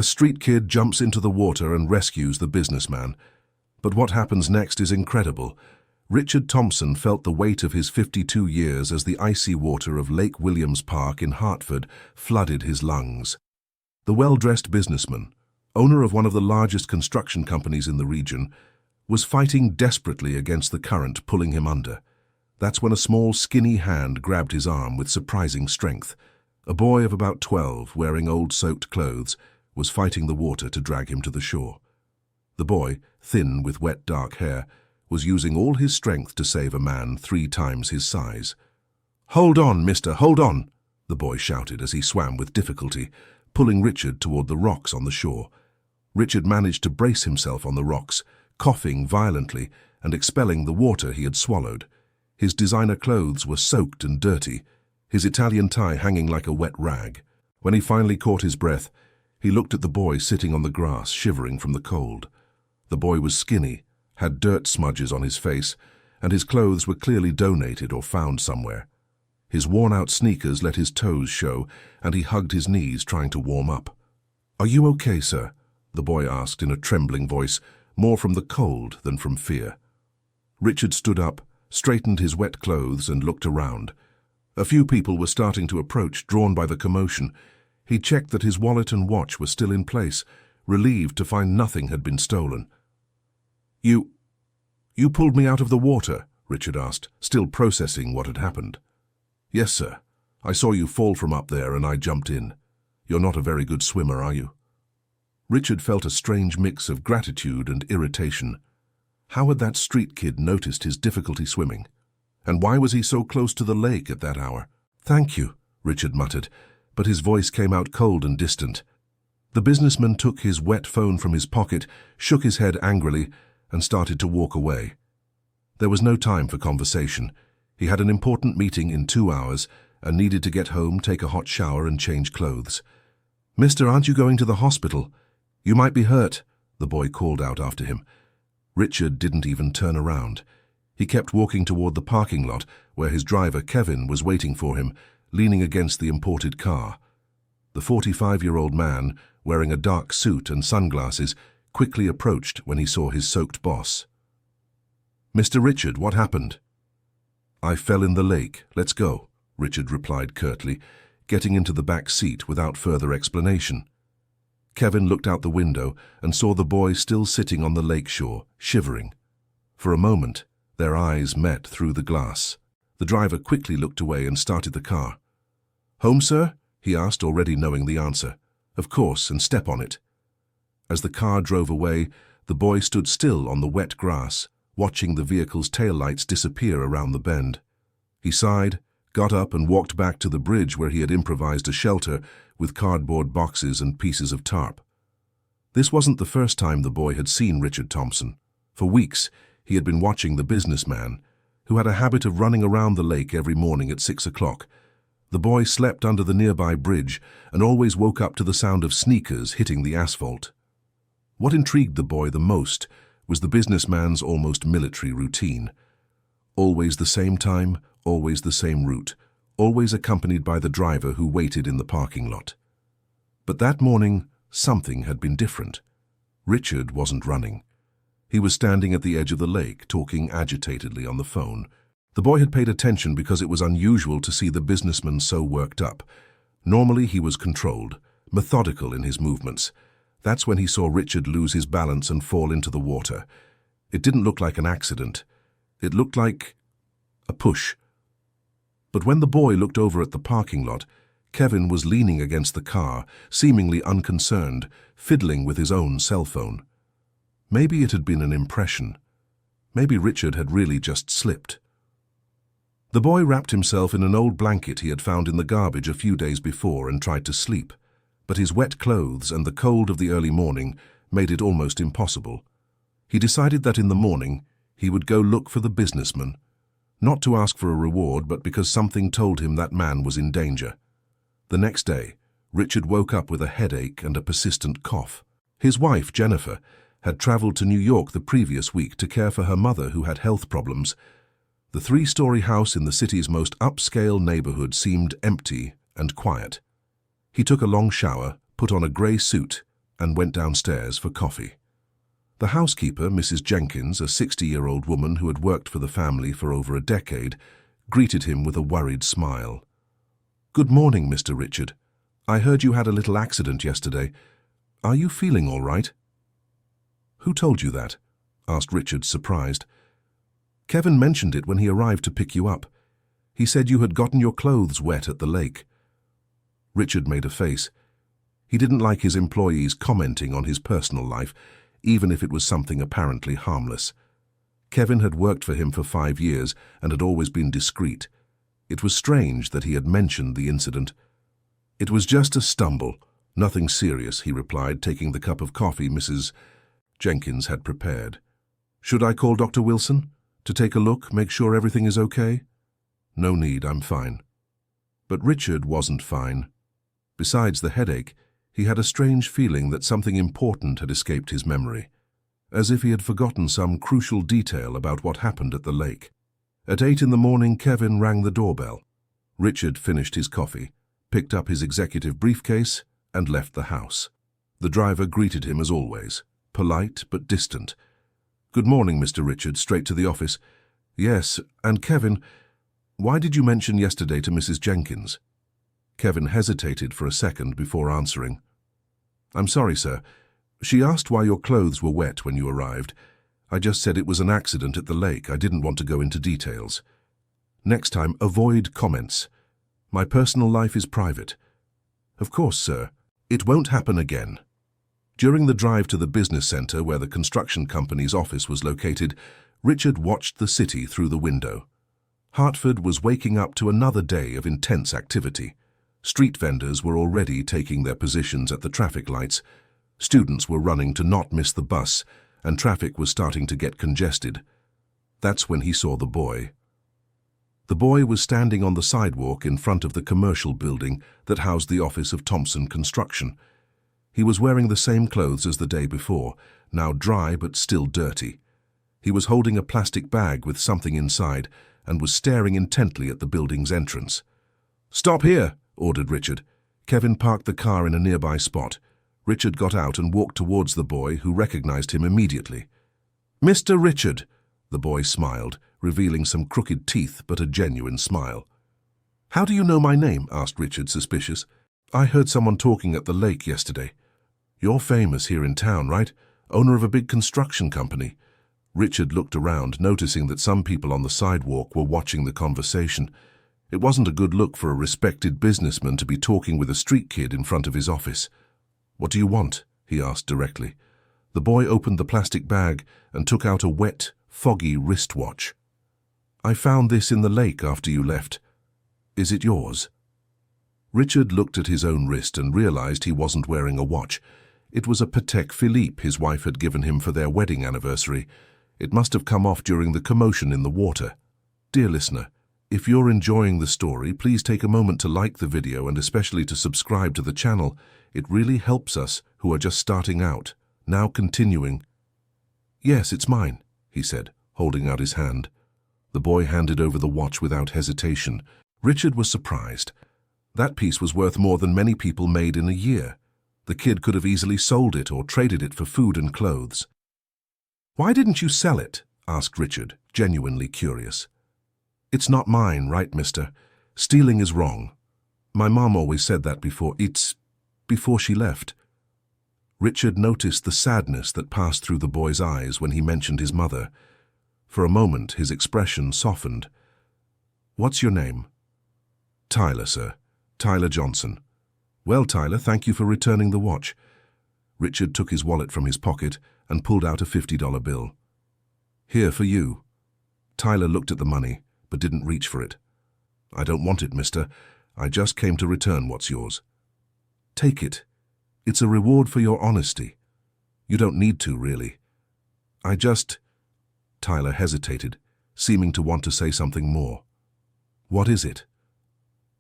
A street kid jumps into the water and rescues the businessman. But what happens next is incredible. Richard Thompson felt the weight of his 52 years as the icy water of Lake Williams Park in Hartford flooded his lungs. The well-dressed businessman, owner of one of the largest construction companies in the region, was fighting desperately against the current pulling him under. That's when a small, skinny hand grabbed his arm with surprising strength. A boy of about 12, wearing old soaked clothes, was fighting the water to drag him to the shore. The boy, thin with wet dark hair, was using all his strength to save a man 3 times his size. "Hold on, mister, hold on," the boy shouted as he swam with difficulty, pulling Richard toward the rocks on the shore. Richard managed to brace himself on the rocks, coughing violently and expelling the water he had swallowed. His designer clothes were soaked and dirty, his Italian tie hanging like a wet rag. When he finally caught his breath, he looked at the boy sitting on the grass, shivering from the cold. The boy was skinny, had dirt smudges on his face, and his clothes were clearly donated or found somewhere. His worn-out sneakers let his toes show, and he hugged his knees trying to warm up. "Are you okay, sir?" the boy asked in a trembling voice, more from the cold than from fear. Richard stood up, straightened his wet clothes, and looked around. A few people were starting to approach, drawn by the commotion. He checked that his wallet and watch were still in place, relieved to find nothing had been stolen. You pulled me out of the water?" Richard asked, still processing what had happened. "Yes, sir. I saw you fall from up there and I jumped in. You're not a very good swimmer, are you?" Richard felt a strange mix of gratitude and irritation. How had that street kid noticed his difficulty swimming? And why was he so close to the lake at that hour? "Thank you," Richard muttered, but his voice came out cold and distant. The businessman took his wet phone from his pocket, shook his head angrily, and started to walk away. There was no time for conversation. He had an important meeting in 2 hours and needed to get home, take a hot shower, and change clothes. "Mister, aren't you going to the hospital? You might be hurt," the boy called out after him. Richard didn't even turn around. He kept walking toward the parking lot where his driver, Kevin, was waiting for him, leaning against the imported car. The 45-year-old man, wearing a dark suit and sunglasses, quickly approached when he saw his soaked boss. "Mr. Richard, what happened?" "I fell in the lake. Let's go," Richard replied curtly, getting into the back seat without further explanation. Kevin looked out the window and saw the boy still sitting on the lake shore, shivering. For a moment, their eyes met through the glass. The driver quickly looked away and started the car. "Home, sir?" he asked, already knowing the answer. "Of course, and step on it." As the car drove away, the boy stood still on the wet grass, watching the vehicle's taillights disappear around the bend. He sighed, got up and walked back to the bridge where he had improvised a shelter with cardboard boxes and pieces of tarp. This wasn't the first time the boy had seen Richard Thompson. For weeks, he had been watching the businessman, who had a habit of running around the lake every morning at 6 o'clock. The boy slept under the nearby bridge and always woke up to the sound of sneakers hitting the asphalt. What intrigued the boy the most was the businessman's almost military routine. Always the same time, always the same route, always accompanied by the driver who waited in the parking lot. But that morning, something had been different. Richard wasn't running. He was standing at the edge of the lake, talking agitatedly on the phone. The boy had paid attention because it was unusual to see the businessman so worked up. Normally he was controlled, methodical in his movements. That's when he saw Richard lose his balance and fall into the water. It didn't look like an accident. It looked like a push. But when the boy looked over at the parking lot, Kevin was leaning against the car, seemingly unconcerned, fiddling with his own cell phone. Maybe it had been an impression. Maybe Richard had really just slipped. The boy wrapped himself in an old blanket he had found in the garbage a few days before and tried to sleep. But his wet clothes and the cold of the early morning made it almost impossible. He decided that in the morning he would go look for the businessman, not to ask for a reward, but because something told him that man was in danger. The next day, Richard woke up with a headache and a persistent cough. His wife, Jennifer, had traveled to New York the previous week to care for her mother who had health problems. The 3-story house in the city's most upscale neighborhood seemed empty and quiet. He took a long shower, put on a gray suit, and went downstairs for coffee. The housekeeper, Mrs. Jenkins, a 60-year-old woman who had worked for the family for over a decade, greeted him with a worried smile. "Good morning, Mr. Richard. I heard you had a little accident yesterday. Are you feeling all right?" "Who told you that?" asked Richard, surprised. "Kevin mentioned it when he arrived to pick you up. He said you had gotten your clothes wet at the lake." Richard made a face. He didn't like his employees commenting on his personal life, even if it was something apparently harmless. Kevin had worked for him for 5 years and had always been discreet. It was strange that he had mentioned the incident. "It was just a stumble. Nothing serious," he replied, taking the cup of coffee Mrs. Jenkins had prepared. "Should I call Dr. Wilson? To take a look, make sure everything is okay?" "No need, I'm fine." But Richard wasn't fine. Besides the headache, he had a strange feeling that something important had escaped his memory, as if he had forgotten some crucial detail about what happened at the lake. At 8 in the morning, Kevin rang the doorbell. Richard finished his coffee, picked up his executive briefcase, and left the house. The driver greeted him as always, polite but distant. "Good morning, Mr. Richard, straight to the office." "Yes, and Kevin, why did you mention yesterday to Mrs. Jenkins?" Kevin hesitated for a second before answering. "I'm sorry, sir. She asked why your clothes were wet when you arrived. I just said it was an accident at the lake. I didn't want to go into details. Next time, avoid comments. My personal life is private." "Of course, sir. It won't happen again." During the drive to the business center where the construction company's office was located, Richard watched the city through the window. Hartford was waking up to another day of intense activity. Street vendors were already taking their positions at the traffic lights. Students were running to not miss the bus, and traffic was starting to get congested. That's when he saw the boy. The boy was standing on the sidewalk in front of the commercial building that housed the office of Thompson Construction. He was wearing the same clothes as the day before, now dry but still dirty. He was holding a plastic bag with something inside and was staring intently at the building's entrance. "Stop here," ordered Richard. Kevin parked the car in a nearby spot. Richard got out and walked towards the boy, who recognized him immediately. "Mr. Richard," the boy smiled, revealing some crooked teeth but a genuine smile. "How do you know my name?" asked Richard, suspicious. "I heard someone talking at the lake yesterday. You're famous here in town, right? Owner of a big construction company." Richard looked around, noticing that some people on the sidewalk were watching the conversation. It wasn't a good look for a respected businessman to be talking with a street kid in front of his office. "What do you want?" he asked directly. The boy opened the plastic bag and took out a wet, foggy wristwatch. "I found this in the lake after you left. Is it yours?" Richard looked at his own wrist and realized he wasn't wearing a watch. It was a Patek Philippe his wife had given him for their wedding anniversary. It must have come off during the commotion in the water. Dear listener, if you're enjoying the story, please take a moment to like the video and especially to subscribe to the channel. It really helps us who are just starting out. Now continuing. "Yes, it's mine," he said, holding out his hand. The boy handed over the watch without hesitation. Richard was surprised. That piece was worth more than many people made in a year. The kid could have easily sold it or traded it for food and clothes. "Why didn't you sell it?" asked Richard, genuinely curious. "It's not mine, right, mister? Stealing is wrong. My mom always said that before she left." Richard noticed the sadness that passed through the boy's eyes when he mentioned his mother. For a moment, his expression softened. "What's your name?" "Tyler, sir. Tyler Johnson." "Well, Tyler, thank you for returning the watch." Richard took his wallet from his pocket and pulled out a $50 bill. "Here for you." Tyler looked at the money, but didn't reach for it. "I don't want it, mister. I just came to return what's yours." "Take it. It's a reward for your honesty." "You don't need to, really." Tyler hesitated, seeming to want to say something more. "What is it?"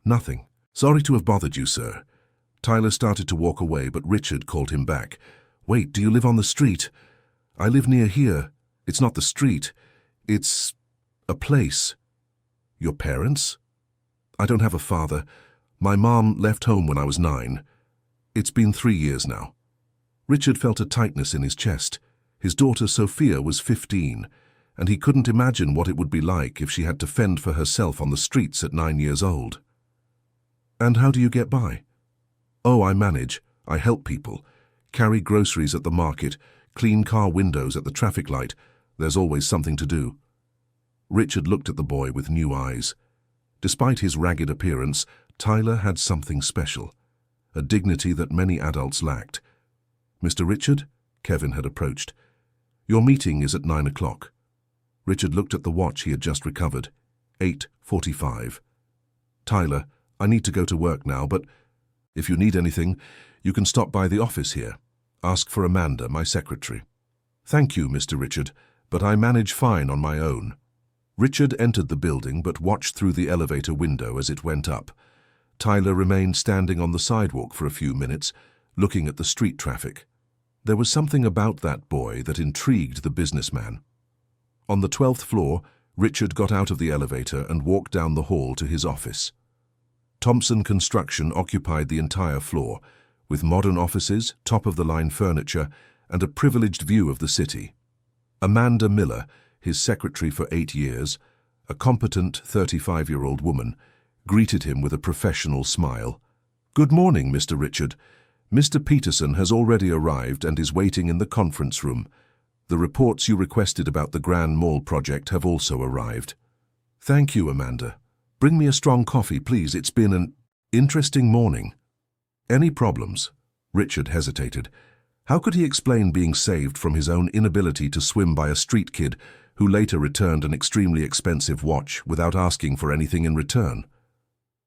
"Nothing. Sorry to have bothered you, sir." Tyler started to walk away, but Richard called him back. "Wait, do you live on the street?" "I live near here. It's not the street. It's a place." "Your parents?" "I don't have a father. My mom left home when I was 9. It's been 3 years now." Richard felt a tightness in his chest. His daughter Sophia was 15, and he couldn't imagine what it would be like if she had to fend for herself on the streets at 9 years old. "And how do you get by?" "Oh, I manage. I help people. Carry groceries at the market, clean car windows at the traffic light. There's always something to do." Richard looked at the boy with new eyes. Despite his ragged appearance, Tyler had something special, a dignity that many adults lacked. "Mr. Richard?" Kevin had approached. "Your meeting is at 9 o'clock. Richard looked at the watch he had just recovered. 8:45. "Tyler, I need to go to work now, but if you need anything, you can stop by the office here. Ask for Amanda, my secretary." "Thank you, Mr. Richard, but I manage fine on my own." Richard entered the building but watched through the elevator window as it went up. Tyler remained standing on the sidewalk for a few minutes, looking at the street traffic. There was something about that boy that intrigued the businessman. On the 12th floor, Richard got out of the elevator and walked down the hall to his office. Thompson Construction occupied the entire floor, with modern offices, top-of-the-line furniture, and a privileged view of the city. Amanda Miller, his secretary for 8 years, a competent 35-year-old woman, greeted him with a professional smile. "Good morning, Mr. Richard. Mr. Peterson has already arrived and is waiting in the conference room. The reports you requested about the Grand Mall project have also arrived." "Thank you, Amanda. Bring me a strong coffee, please. It's been an interesting morning." "Any problems?" Richard hesitated. How could he explain being saved from his own inability to swim by a street kid who later returned an extremely expensive watch without asking for anything in return?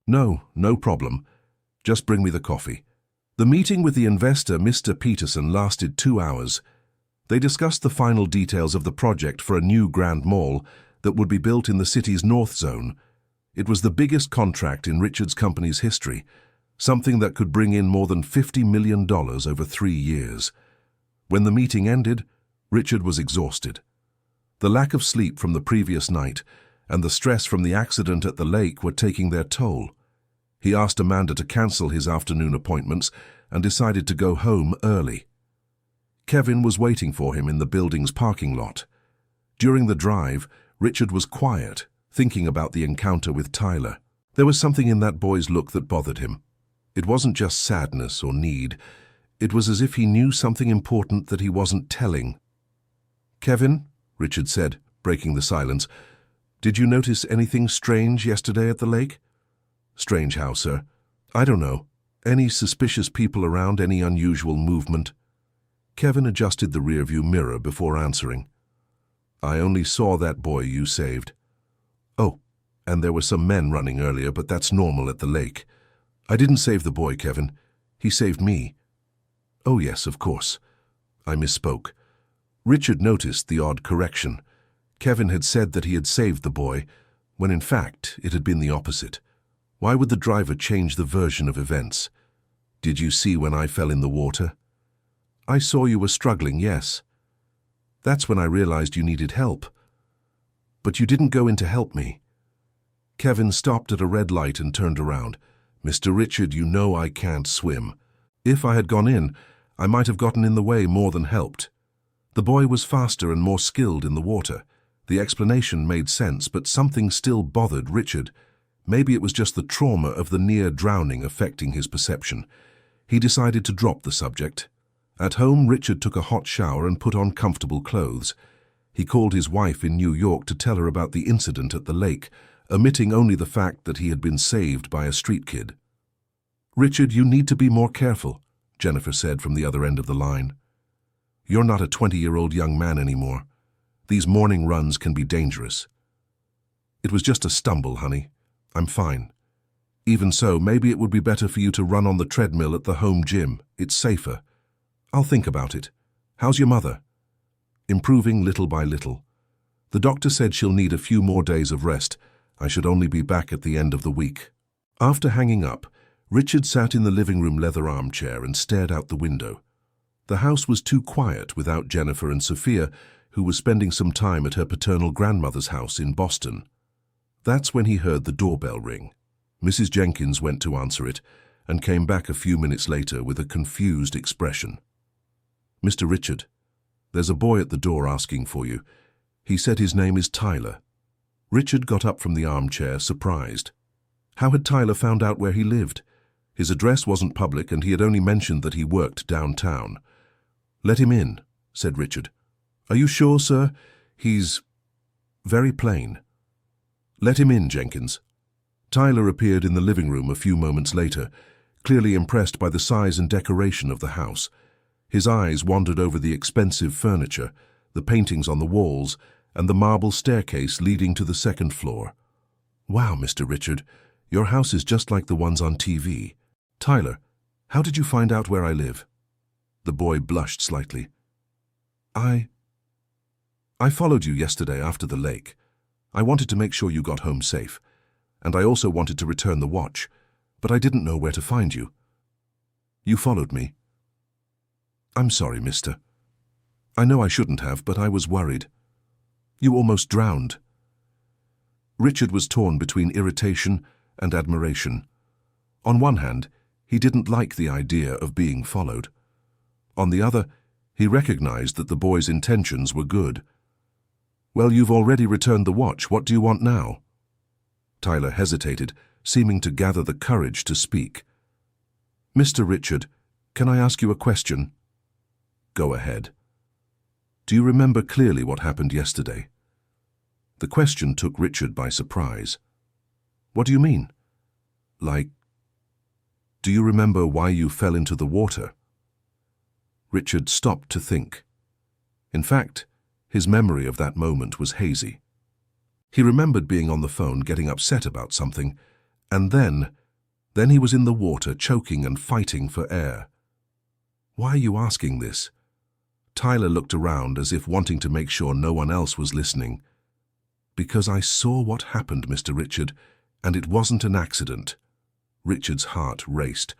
No problem. Just bring me the coffee." The meeting with the investor, Mr. Peterson, lasted 2 hours. They discussed the final details of the project for a new Grand Mall that would be built in the city's North Zone. It was the biggest contract in Richard's company's history, something that could bring in more than $50 million over 3 years. When the meeting ended, Richard was exhausted. The lack of sleep from the previous night and the stress from the accident at the lake were taking their toll. He asked Amanda to cancel his afternoon appointments and decided to go home early. Kevin was waiting for him in the building's parking lot. During the drive, Richard was quiet, thinking about the encounter with Tyler. There was something in that boy's look that bothered him. It wasn't just sadness or need. It was as if he knew something important that he wasn't telling. "Kevin," Richard said, breaking the silence, "did you notice anything strange yesterday at the lake?" "Strange how, sir?" "I don't know. Any suspicious people around, any unusual movement?" Kevin adjusted the rearview mirror before answering. "I only saw that boy you saved." "Oh, and there were some men running earlier, but that's normal at the lake." "I didn't save the boy, Kevin. He saved me." "Oh yes, of course. I misspoke." Richard noticed the odd correction. Kevin had said that he had saved the boy, when in fact it had been the opposite. Why would the driver change the version of events? "Did you see when I fell in the water?" "I saw you were struggling, yes. That's when I realized you needed help." "But you didn't go in to help me." Kevin stopped at a red light and turned around. "Mr. Richard, you know I can't swim. If I had gone in, I might have gotten in the way more than helped." The boy was faster and more skilled in the water. The explanation made sense, but something still bothered Richard. Maybe it was just the trauma of the near drowning affecting his perception. He decided to drop the subject. At home, Richard took a hot shower and put on comfortable clothes. He called his wife in New York to tell her about the incident at the lake, omitting only the fact that he had been saved by a street kid. "Richard, you need to be more careful," Jennifer said from the other end of the line. "You're not a 20-year-old young man anymore. These morning runs can be dangerous." "It was just a stumble, honey. I'm fine. Even so, maybe it would be better for you to run on the treadmill at the home gym. It's safer." "I'll think about it. How's your mother?" "Improving little by little. The doctor said she'll need a few more days of rest. I should only be back at the end of the week." After hanging up, Richard sat in the living room leather armchair and stared out the window. The house was too quiet without Jennifer and Sophia, who was spending some time at her paternal grandmother's house in Boston. That's when he heard the doorbell ring. Mrs. Jenkins went to answer it and came back a few minutes later with a confused expression. Mr. Richard, there's a boy at the door asking for you. He said his name is Tyler. Richard got up from the armchair, surprised. How had Tyler found out where he lived? His address wasn't public, and he had only mentioned that he worked downtown. Let him in, said Richard. Are you sure, sir? He's very plain. Let him in, Jenkins. Tyler appeared in the living room a few moments later, clearly impressed by the size and decoration of the house. His eyes wandered over the expensive furniture, the paintings on the walls, and the marble staircase leading to the second floor. Wow, Mr. Richard, your house is just like the ones on TV. Tyler, how did you find out where I live? The boy blushed slightly. I followed you yesterday after the lake. I wanted to make sure you got home safe, and I also wanted to return the watch, but I didn't know where to find you. You followed me. I'm sorry, mister. I know I shouldn't have, but I was worried. You almost drowned. Richard was torn between irritation and admiration. On one hand, he didn't like the idea of being followed. On the other, he recognized that the boy's intentions were good. Well, you've already returned the watch. What do you want now? Tyler hesitated, seeming to gather the courage to speak. Mr. Richard, can I ask you a question? Go ahead. Do you remember clearly what happened yesterday? The question took Richard by surprise. What do you mean? Like, do you remember why you fell into the water? Richard stopped to think. In fact, his memory of that moment was hazy. He remembered being on the phone getting upset about something, and then he was in the water choking and fighting for air. Why are you asking this? Tyler looked around as if wanting to make sure no one else was listening. Because I saw what happened, Mr. Richard, and it wasn't an accident. Richard's heart raced.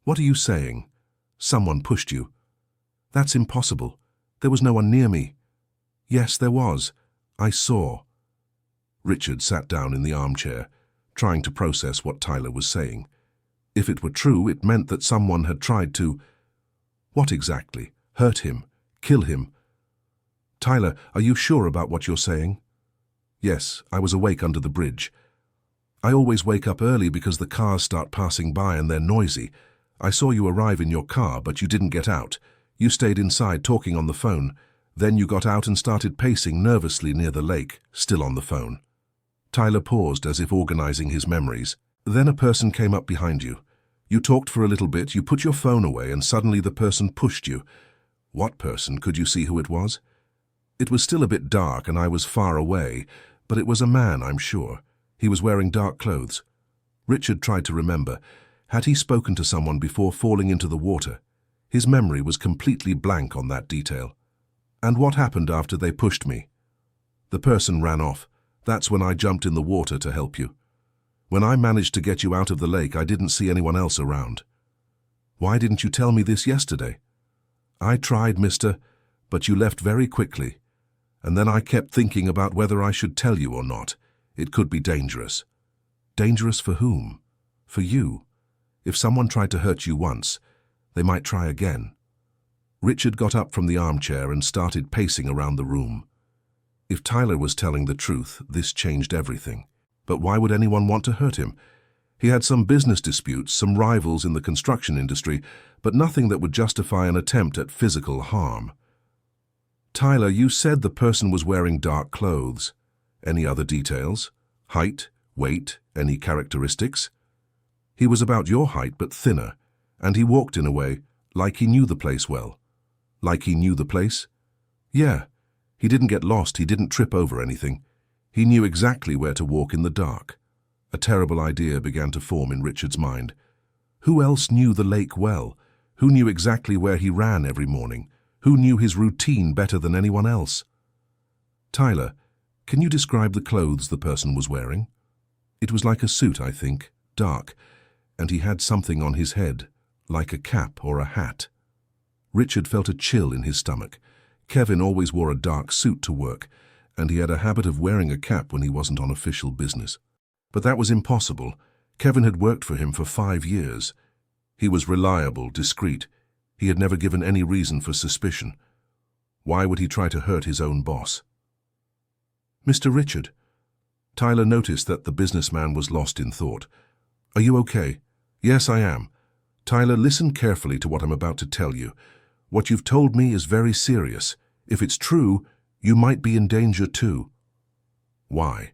What are you saying? Someone pushed you. That's impossible. There was no one near me. Yes, there was. I saw. Richard sat down in the armchair, trying to process what Tyler was saying. If it were true, it meant that someone had tried to... What exactly? Hurt him? Kill him? Tyler, are you sure about what you're saying? Yes, I was awake under the bridge. I always wake up early because the cars start passing by and they're noisy. I saw you arrive in your car, but you didn't get out. You stayed inside talking on the phone. Then you got out and started pacing nervously near the lake, still on the phone. Tyler paused as if organizing his memories. Then a person came up behind you. You talked for a little bit, you put your phone away, and suddenly the person pushed you. What person? Could you see who it was? It was still a bit dark and I was far away, but it was a man, I'm sure. He was wearing dark clothes. Richard tried to remember. Had he spoken to someone before falling into the water? His memory was completely blank on that detail. And what happened after they pushed me? The person ran off. That's when I jumped in the water to help you. When I managed to get you out of the lake, I didn't see anyone else around. Why didn't you tell me this yesterday? I tried, mister, but you left very quickly. And then I kept thinking about whether I should tell you or not. It could be dangerous. Dangerous for whom? For you. If someone tried to hurt you once, they might try again. Richard got up from the armchair and started pacing around the room. If Tyler was telling the truth, this changed everything. But why would anyone want to hurt him? He had some business disputes, some rivals in the construction industry, but nothing that would justify an attempt at physical harm. Tyler, you said the person was wearing dark clothes. Any other details? Height, weight, any characteristics? He was about your height, but thinner, and he walked in a way like he knew the place well. Like he knew the place? Yeah. He didn't get lost, he didn't trip over anything. He knew exactly where to walk in the dark. A terrible idea began to form in Richard's mind. Who else knew the lake well? Who knew exactly where he ran every morning? Who knew his routine better than anyone else? Tyler, can you describe the clothes the person was wearing? It was like a suit, I think, dark, and he had something on his head, like a cap or a hat. Richard felt a chill in his stomach. Kevin always wore a dark suit to work, and he had a habit of wearing a cap when he wasn't on official business. But that was impossible. Kevin had worked for him for 5 years. He was reliable, discreet. He had never given any reason for suspicion. Why would he try to hurt his own boss? "Mr. Richard." Tyler noticed that the businessman was lost in thought. "Are you okay?" "Yes, I am." "Tyler, listen carefully to what I'm about to tell you. What you've told me is very serious. If it's true, you might be in danger too." "Why?"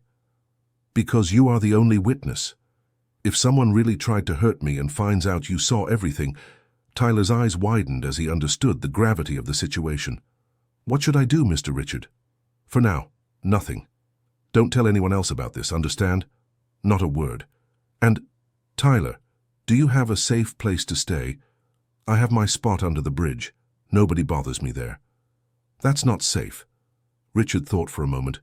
"Because you are the only witness. If someone really tried to hurt me and finds out you saw everything—" Tyler's eyes widened as he understood the gravity of the situation. "What should I do, Mr. Richard?" "For now, nothing. Don't tell anyone else about this, understand? Not a word. And, Tyler, do you have a safe place to stay? I have my spot under the bridge. Nobody bothers me there." "That's not safe." Richard thought for a moment.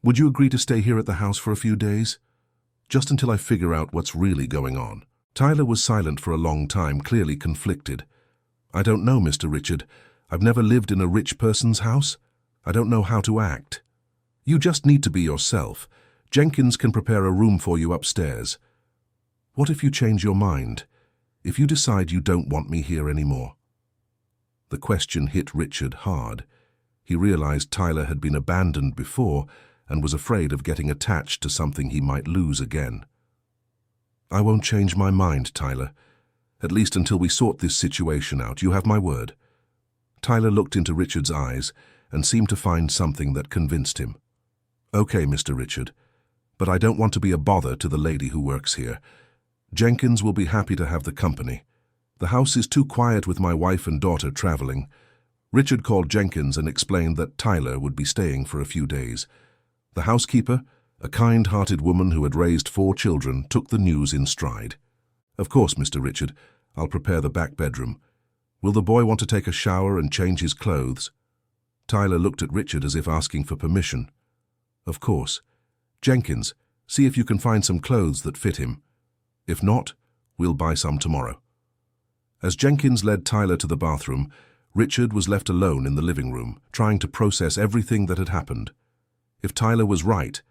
"Would you agree to stay here at the house for a few days? Just until I figure out what's really going on." Tyler was silent for a long time, clearly conflicted. "I don't know, Mr. Richard. I've never lived in a rich person's house. I don't know how to act." "You just need to be yourself. Jenkins can prepare a room for you upstairs." "What if you change your mind? If you decide you don't want me here anymore?" The question hit Richard hard. He realized Tyler had been abandoned before and was afraid of getting attached to something he might lose again. "I won't change my mind, Tyler. At least until we sort this situation out. You have my word." Tyler looked into Richard's eyes and seemed to find something that convinced him. "Okay, Mr. Richard, but I don't want to be a bother to the lady who works here. Jenkins will be happy to have the company. The house is too quiet with my wife and daughter traveling." Richard called Jenkins and explained that Tyler would be staying for a few days. The housekeeper, a kind-hearted woman who had raised 4 children, took the news in stride. "Of course, Mr. Richard, I'll prepare the back bedroom. Will the boy want to take a shower and change his clothes?" Tyler looked at Richard as if asking for permission. "Of course. Jenkins, see if you can find some clothes that fit him. If not, we'll buy some tomorrow." As Jenkins led Tyler to the bathroom, Richard was left alone in the living room, trying to process everything that had happened. If Tyler was right,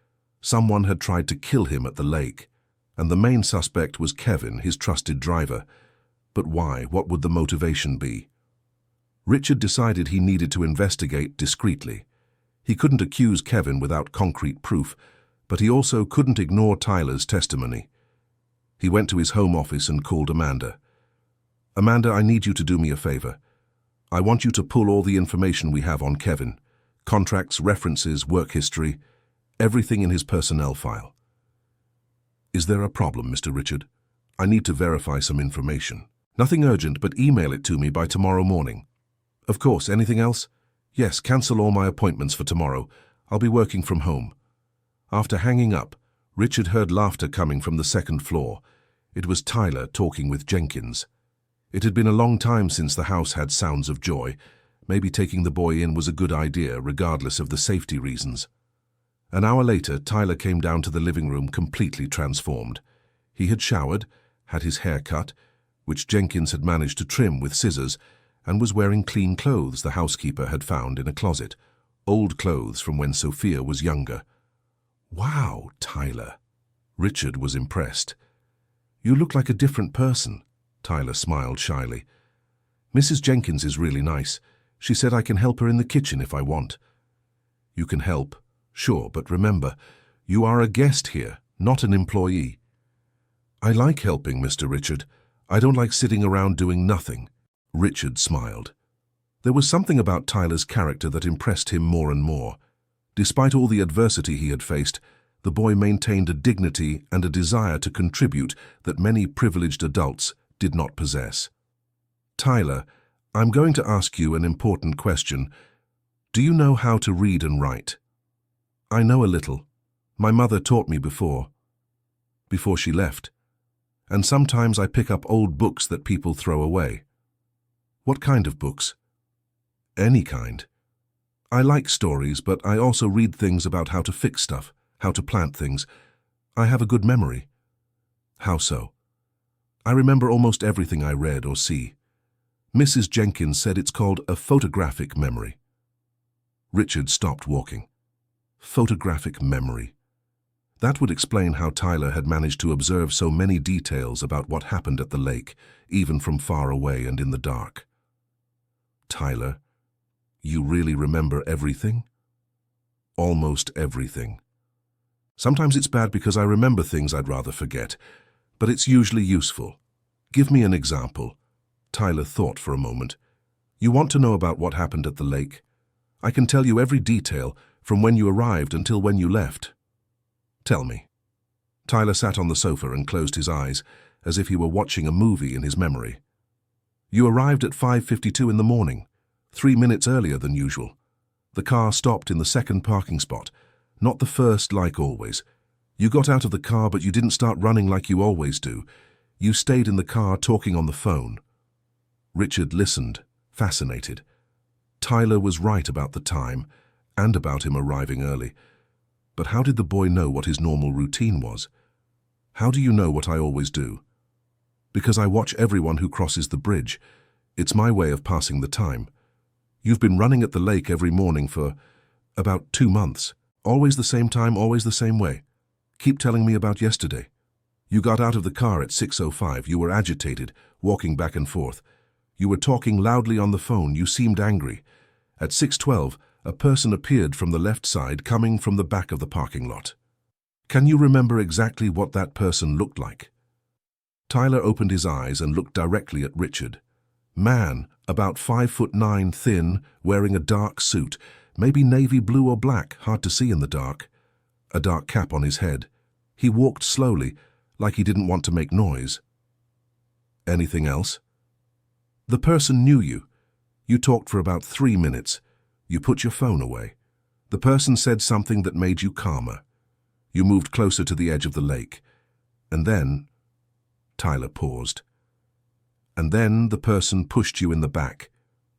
someone had tried to kill him at the lake, and the main suspect was Kevin, his trusted driver. But why? What would the motivation be? Richard decided he needed to investigate discreetly. He couldn't accuse Kevin without concrete proof, but he also couldn't ignore Tyler's testimony. He went to his home office and called Amanda. "Amanda, I need you to do me a favor. I want you to pull all the information we have on Kevin. Contracts, references, work history, everything in his personnel file." "Is there a problem, Mr. Richard? I need to verify some information." "Nothing urgent, but email it to me by tomorrow morning." "Of course. Anything else?" "Yes, cancel all my appointments for tomorrow. I'll be working from home." After hanging up, Richard heard laughter coming from the second floor. It was Tyler talking with Jenkins. It had been a long time since the house had sounds of joy. Maybe taking the boy in was a good idea, regardless of the safety reasons. An hour later, Tyler came down to the living room completely transformed. He had showered, had his hair cut, which Jenkins had managed to trim with scissors, and was wearing clean clothes the housekeeper had found in a closet, old clothes from when Sophia was younger. "Wow, Tyler." Richard was impressed. "You look like a different person." Tyler smiled shyly. "Mrs. Jenkins is really nice. She said I can help her in the kitchen if I want." "You can help, sure, but remember, you are a guest here, not an employee." "I like helping, Mr. Richard. I don't like sitting around doing nothing." Richard smiled. There was something about Tyler's character that impressed him more and more. Despite all the adversity he had faced, the boy maintained a dignity and a desire to contribute that many privileged adults did not possess. "Tyler, I'm going to ask you an important question. Do you know how to read and write?" "I know a little. My mother taught me before she left. And sometimes I pick up old books that people throw away." "What kind of books?" "Any kind. I like stories, but I also read things about how to fix stuff, how to plant things. I have a good memory." "How so?" "I remember almost everything I read or see. Mrs. Jenkins said it's called a photographic memory." Richard stopped walking. Photographic memory. That would explain how Tyler had managed to observe so many details about what happened at the lake, even from far away and in the dark. Tyler, you really remember everything? Almost everything. Sometimes it's bad because I remember things I'd rather forget, but it's usually useful. Give me an example. Tyler thought for a moment. You want to know about what happened at the lake? I can tell you every detail, from when you arrived until when you left. Tell me. Tyler sat on the sofa and closed his eyes, as if he were watching a movie in his memory. You arrived at 5:52 in the morning, 3 minutes earlier than usual. The car stopped in the second parking spot, not the first like always. You got out of the car, but you didn't start running like you always do. You stayed in the car talking on the phone. Richard listened, fascinated. Tyler was right about the time, and about him arriving early. But how did the boy know what his normal routine was? How do you know what I always do? Because I watch everyone who crosses the bridge. It's my way of passing the time. You've been running at the lake every morning for about 2 months. Always the same time, always the same way. Keep telling me about yesterday. You got out of the car at 6:05. You were agitated, walking back and forth. You were talking loudly on the phone. You seemed angry. At 6:12, a person appeared from the left side, coming from the back of the parking lot. Can you remember exactly what that person looked like? Tyler opened his eyes and looked directly at Richard. Man, about 5'9", thin, wearing a dark suit, maybe navy blue or black, hard to see in the dark. A dark cap on his head. He walked slowly, like he didn't want to make noise. Anything else? The person knew you. You talked for about 3 minutes. You put your phone away. The person said something that made you calmer. You moved closer to the edge of the lake. And then... Tyler paused. And then the person pushed you in the back,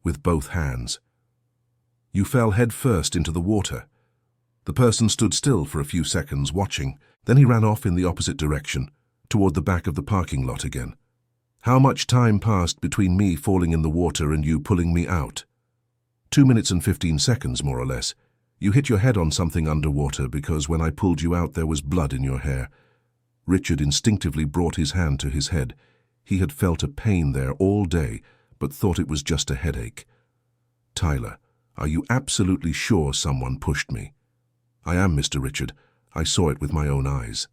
with both hands. You fell head first into the water. The person stood still for a few seconds, watching. Then he ran off in the opposite direction, toward the back of the parking lot again. How much time passed between me falling in the water and you pulling me out? 2 minutes and 15 seconds, more or less. You hit your head on something underwater because when I pulled you out there was blood in your hair. Richard instinctively brought his hand to his head. He had felt a pain there all day, but thought it was just a headache. Tyler, are you absolutely sure someone pushed me? I am, Mr. Richard. I saw it with my own eyes.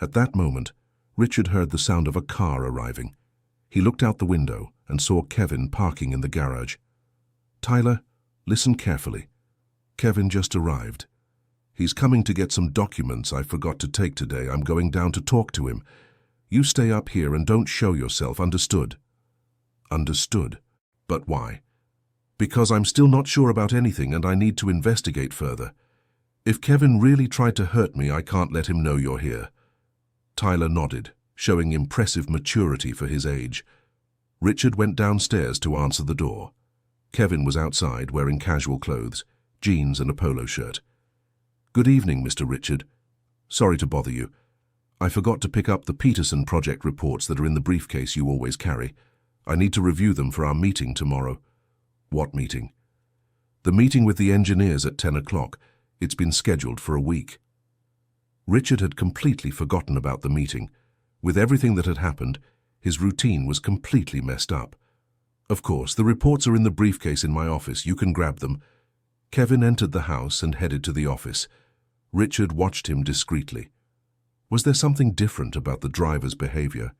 At that moment, Richard heard the sound of a car arriving. He looked out the window and saw Kevin parking in the garage. Tyler, listen carefully. Kevin just arrived. He's coming to get some documents I forgot to take today. I'm going down to talk to him. You stay up here and don't show yourself, understood? Understood. But why? Because I'm still not sure about anything and I need to investigate further. If Kevin really tried to hurt me, I can't let him know you're here. Tyler nodded, showing impressive maturity for his age. Richard went downstairs to answer the door. Kevin was outside wearing casual clothes, jeans and a polo shirt. Good evening, Mr. Richard. Sorry to bother you. I forgot to pick up the Peterson project reports that are in the briefcase you always carry. I need to review them for our meeting tomorrow. What meeting? The meeting with the engineers at 10 o'clock. It's been scheduled for a week. Richard had completely forgotten about the meeting. With everything that had happened, his routine was completely messed up. Of course, the reports are in the briefcase in my office. You can grab them. Kevin entered the house and headed to the office. Richard watched him discreetly. Was there something different about the driver's behavior?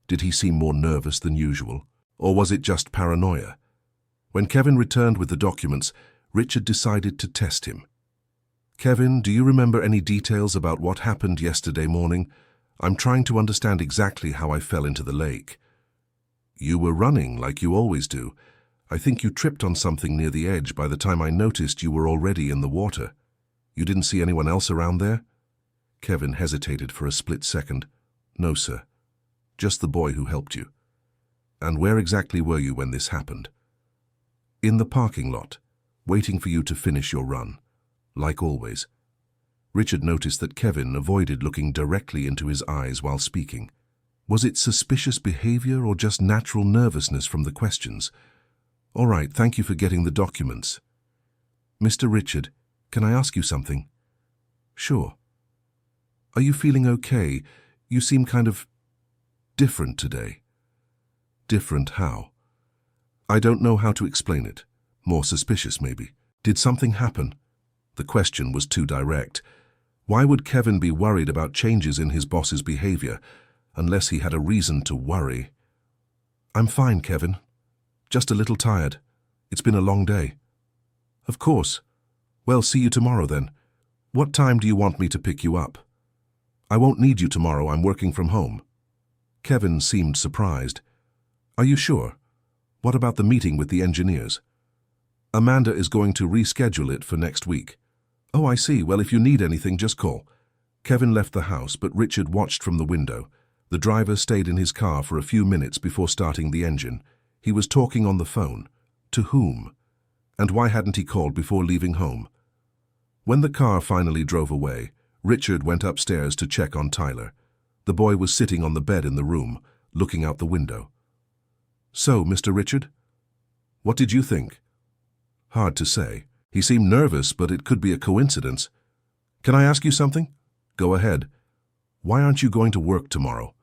Did he seem more nervous than usual? Or was it just paranoia? When Kevin returned with the documents, Richard decided to test him. Kevin, do you remember any details about what happened yesterday morning? I'm trying to understand exactly how I fell into the lake. You were running like you always do. I think you tripped on something near the edge. By the time I noticed, you were already in the water. You didn't see anyone else around there? Kevin hesitated for a split second. No, sir. Just the boy who helped you. And where exactly were you when this happened? In the parking lot, waiting for you to finish your run. Like always. Richard noticed that Kevin avoided looking directly into his eyes while speaking. Was it suspicious behavior or just natural nervousness from the questions? All right, thank you for getting the documents. Mr. Richard, can I ask you something? Sure. Are you feeling okay? You seem kind of different today. Different how? I don't know how to explain it. More suspicious, maybe. Did something happen? The question was too direct. Why would Kevin be worried about changes in his boss's behavior, unless he had a reason to worry? I'm fine, Kevin. Just a little tired. It's been a long day. Of course. Well, see you tomorrow then. What time do you want me to pick you up? I won't need you tomorrow. I'm working from home. Kevin seemed surprised. Are you sure? What about the meeting with the engineers? Amanda is going to reschedule it for next week. Oh, I see. Well, if you need anything, just call. Kevin left the house, but Richard watched from the window. The driver stayed in his car for a few minutes before starting the engine. He was talking on the phone. To whom? And why hadn't he called before leaving home? When the car finally drove away, Richard went upstairs to check on Tyler. The boy was sitting on the bed in the room, looking out the window. So, Mr. Richard? What did you think? Hard to say. He seemed nervous, but it could be a coincidence. Can I ask you something? Go ahead. Why aren't you going to work tomorrow?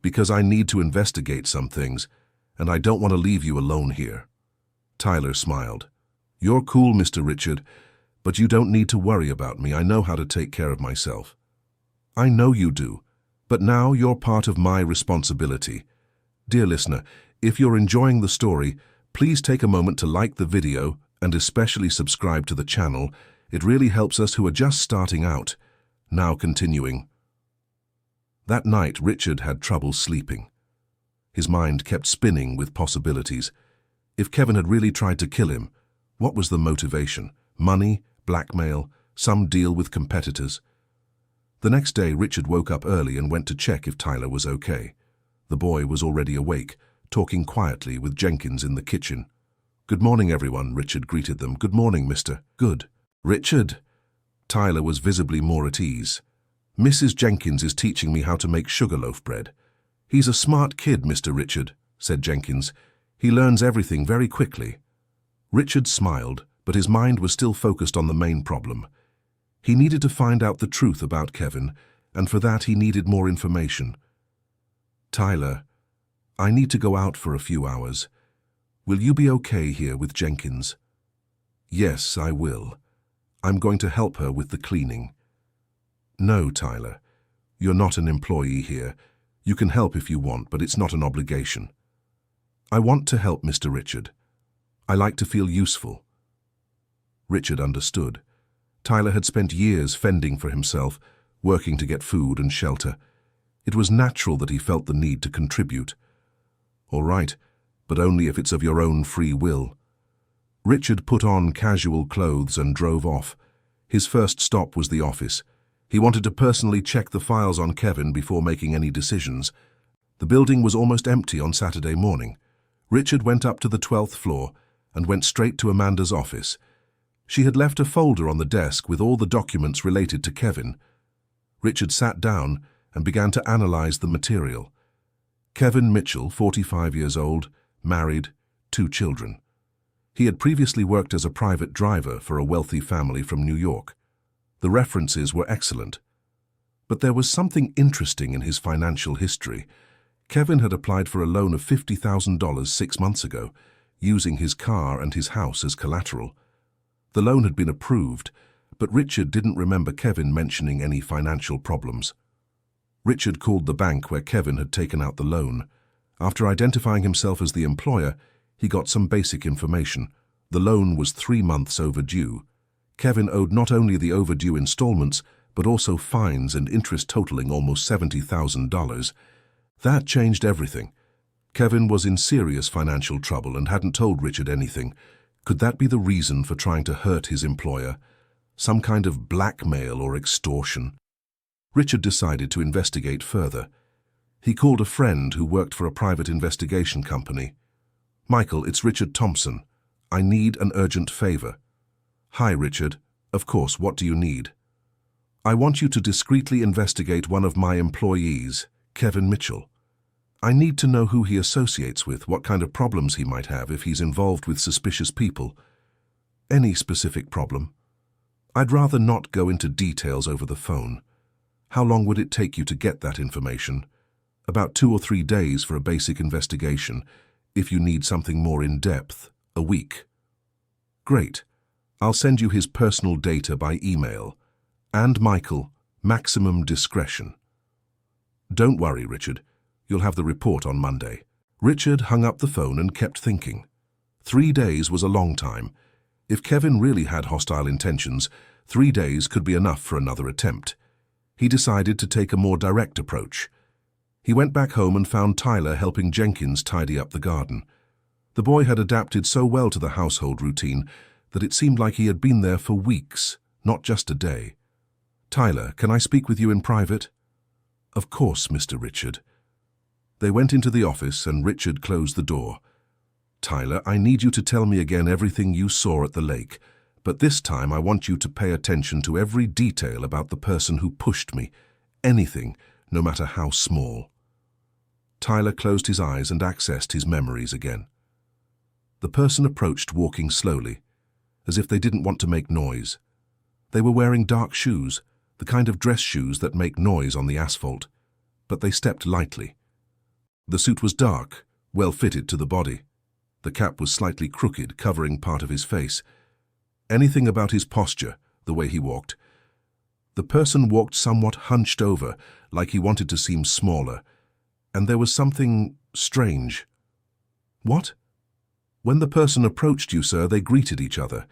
Because I need to investigate some things, and I don't want to leave you alone here. Tyler smiled. You're cool, Mr. Richard, but you don't need to worry about me. I know how to take care of myself. I know you do, but now you're part of my responsibility. Dear listener, if you're enjoying the story, please take a moment to like the video and especially subscribe to the channel. It really helps us who are just starting out. Now continuing. That night, Richard had trouble sleeping. His mind kept spinning with possibilities. If Kevin had really tried to kill him, what was the motivation? Money, blackmail, some deal with competitors? The next day, Richard woke up early and went to check if Tyler was okay. The boy was already awake, talking quietly with Jenkins in the kitchen. Good morning, everyone, Richard greeted them. Good morning, Mr. Good. Richard. Tyler was visibly more at ease. Mrs. Jenkins is teaching me how to make sugarloaf bread. He's a smart kid, Mr. Richard, said Jenkins. He learns everything very quickly. Richard smiled, but his mind was still focused on the main problem. He needed to find out the truth about Kevin, and for that he needed more information. Tyler, I need to go out for a few hours. Will you be okay here with Jenkins? Yes, I will. I'm going to help her with the cleaning. No, Tyler. You're not an employee here. You can help if you want, but it's not an obligation. I want to help, Mr. Richard. I like to feel useful. Richard understood. Tyler had spent years fending for himself, working to get food and shelter. It was natural that he felt the need to contribute. All right, but only if it's of your own free will. Richard put on casual clothes and drove off. His first stop was the office. He wanted to personally check the files on Kevin before making any decisions. The building was almost empty on Saturday morning. Richard went up to the 12th floor and went straight to Amanda's office. She had left a folder on the desk with all the documents related to Kevin. Richard sat down and began to analyze the material. Kevin Mitchell, 45 years old, married, 2 children. He had previously worked as a private driver for a wealthy family from New York. The references were excellent. But there was something interesting in his financial history. Kevin had applied for a loan of $50,000 6 months ago, using his car and his house as collateral. The loan had been approved, but Richard didn't remember Kevin mentioning any financial problems. Richard called the bank where Kevin had taken out the loan. After identifying himself as the employer, he got some basic information. The loan was 3 months overdue. Kevin owed not only the overdue installments, but also fines and interest totaling almost $70,000. That changed everything. Kevin was in serious financial trouble and hadn't told Richard anything. Could that be the reason for trying to hurt his employer? Some kind of blackmail or extortion? Richard decided to investigate further. He called a friend who worked for a private investigation company. Michael, it's Richard Thompson. I need an urgent favor. Hi, Richard. Of course, what do you need? I want you to discreetly investigate one of my employees, Kevin Mitchell. I need to know who he associates with, what kind of problems he might have if he's involved with suspicious people. Any specific problem? I'd rather not go into details over the phone. How long would it take you to get that information? About 2 or 3 days for a basic investigation. If you need something more in-depth, a week. Great. I'll send you his personal data by email. And Michael, maximum discretion. Don't worry, Richard. You'll have the report on Monday. Richard hung up the phone and kept thinking. 3 days was a long time. If Kevin really had hostile intentions, 3 days could be enough for another attempt. He decided to take a more direct approach. He went back home and found Tyler helping Jenkins tidy up the garden. The boy had adapted so well to the household routine that it seemed like he had been there for weeks, not just a day. "Tyler, can I speak with you in private?" "Of course, Mr. Richard." They went into the office and Richard closed the door. "Tyler, I need you to tell me again everything you saw at the lake, but this time I want you to pay attention to every detail about the person who pushed me. Anything, no matter how small." Tyler closed his eyes and accessed his memories again. The person approached walking slowly, as if they didn't want to make noise. They were wearing dark shoes, the kind of dress shoes that make noise on the asphalt, but they stepped lightly. The suit was dark, well fitted to the body. The cap was slightly crooked, covering part of his face. Anything about his posture, the way he walked. The person walked somewhat hunched over, like he wanted to seem smaller, and there was something strange. "What?" "When the person approached you, sir, they greeted each other.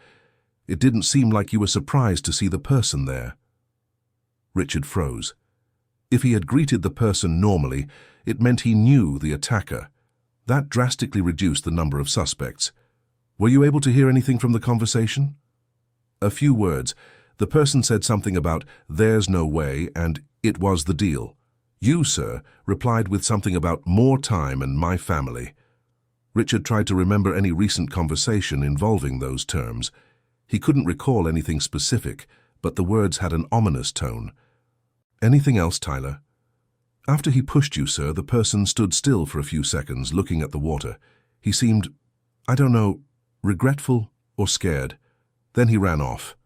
It didn't seem like you were surprised to see the person there." Richard froze. If he had greeted the person normally, it meant he knew the attacker. That drastically reduced the number of suspects. "Were you able to hear anything from the conversation?" "A few words. The person said something about 'there's no way' and 'it was the deal.' You, sir, replied with something about 'more time and my family.'" Richard tried to remember any recent conversation involving those terms. He couldn't recall anything specific, but the words had an ominous tone. "Anything else, Tyler?" "After he pushed you, sir, the person stood still for a few seconds, looking at the water. He seemed, I don't know, regretful or scared. Then he ran off."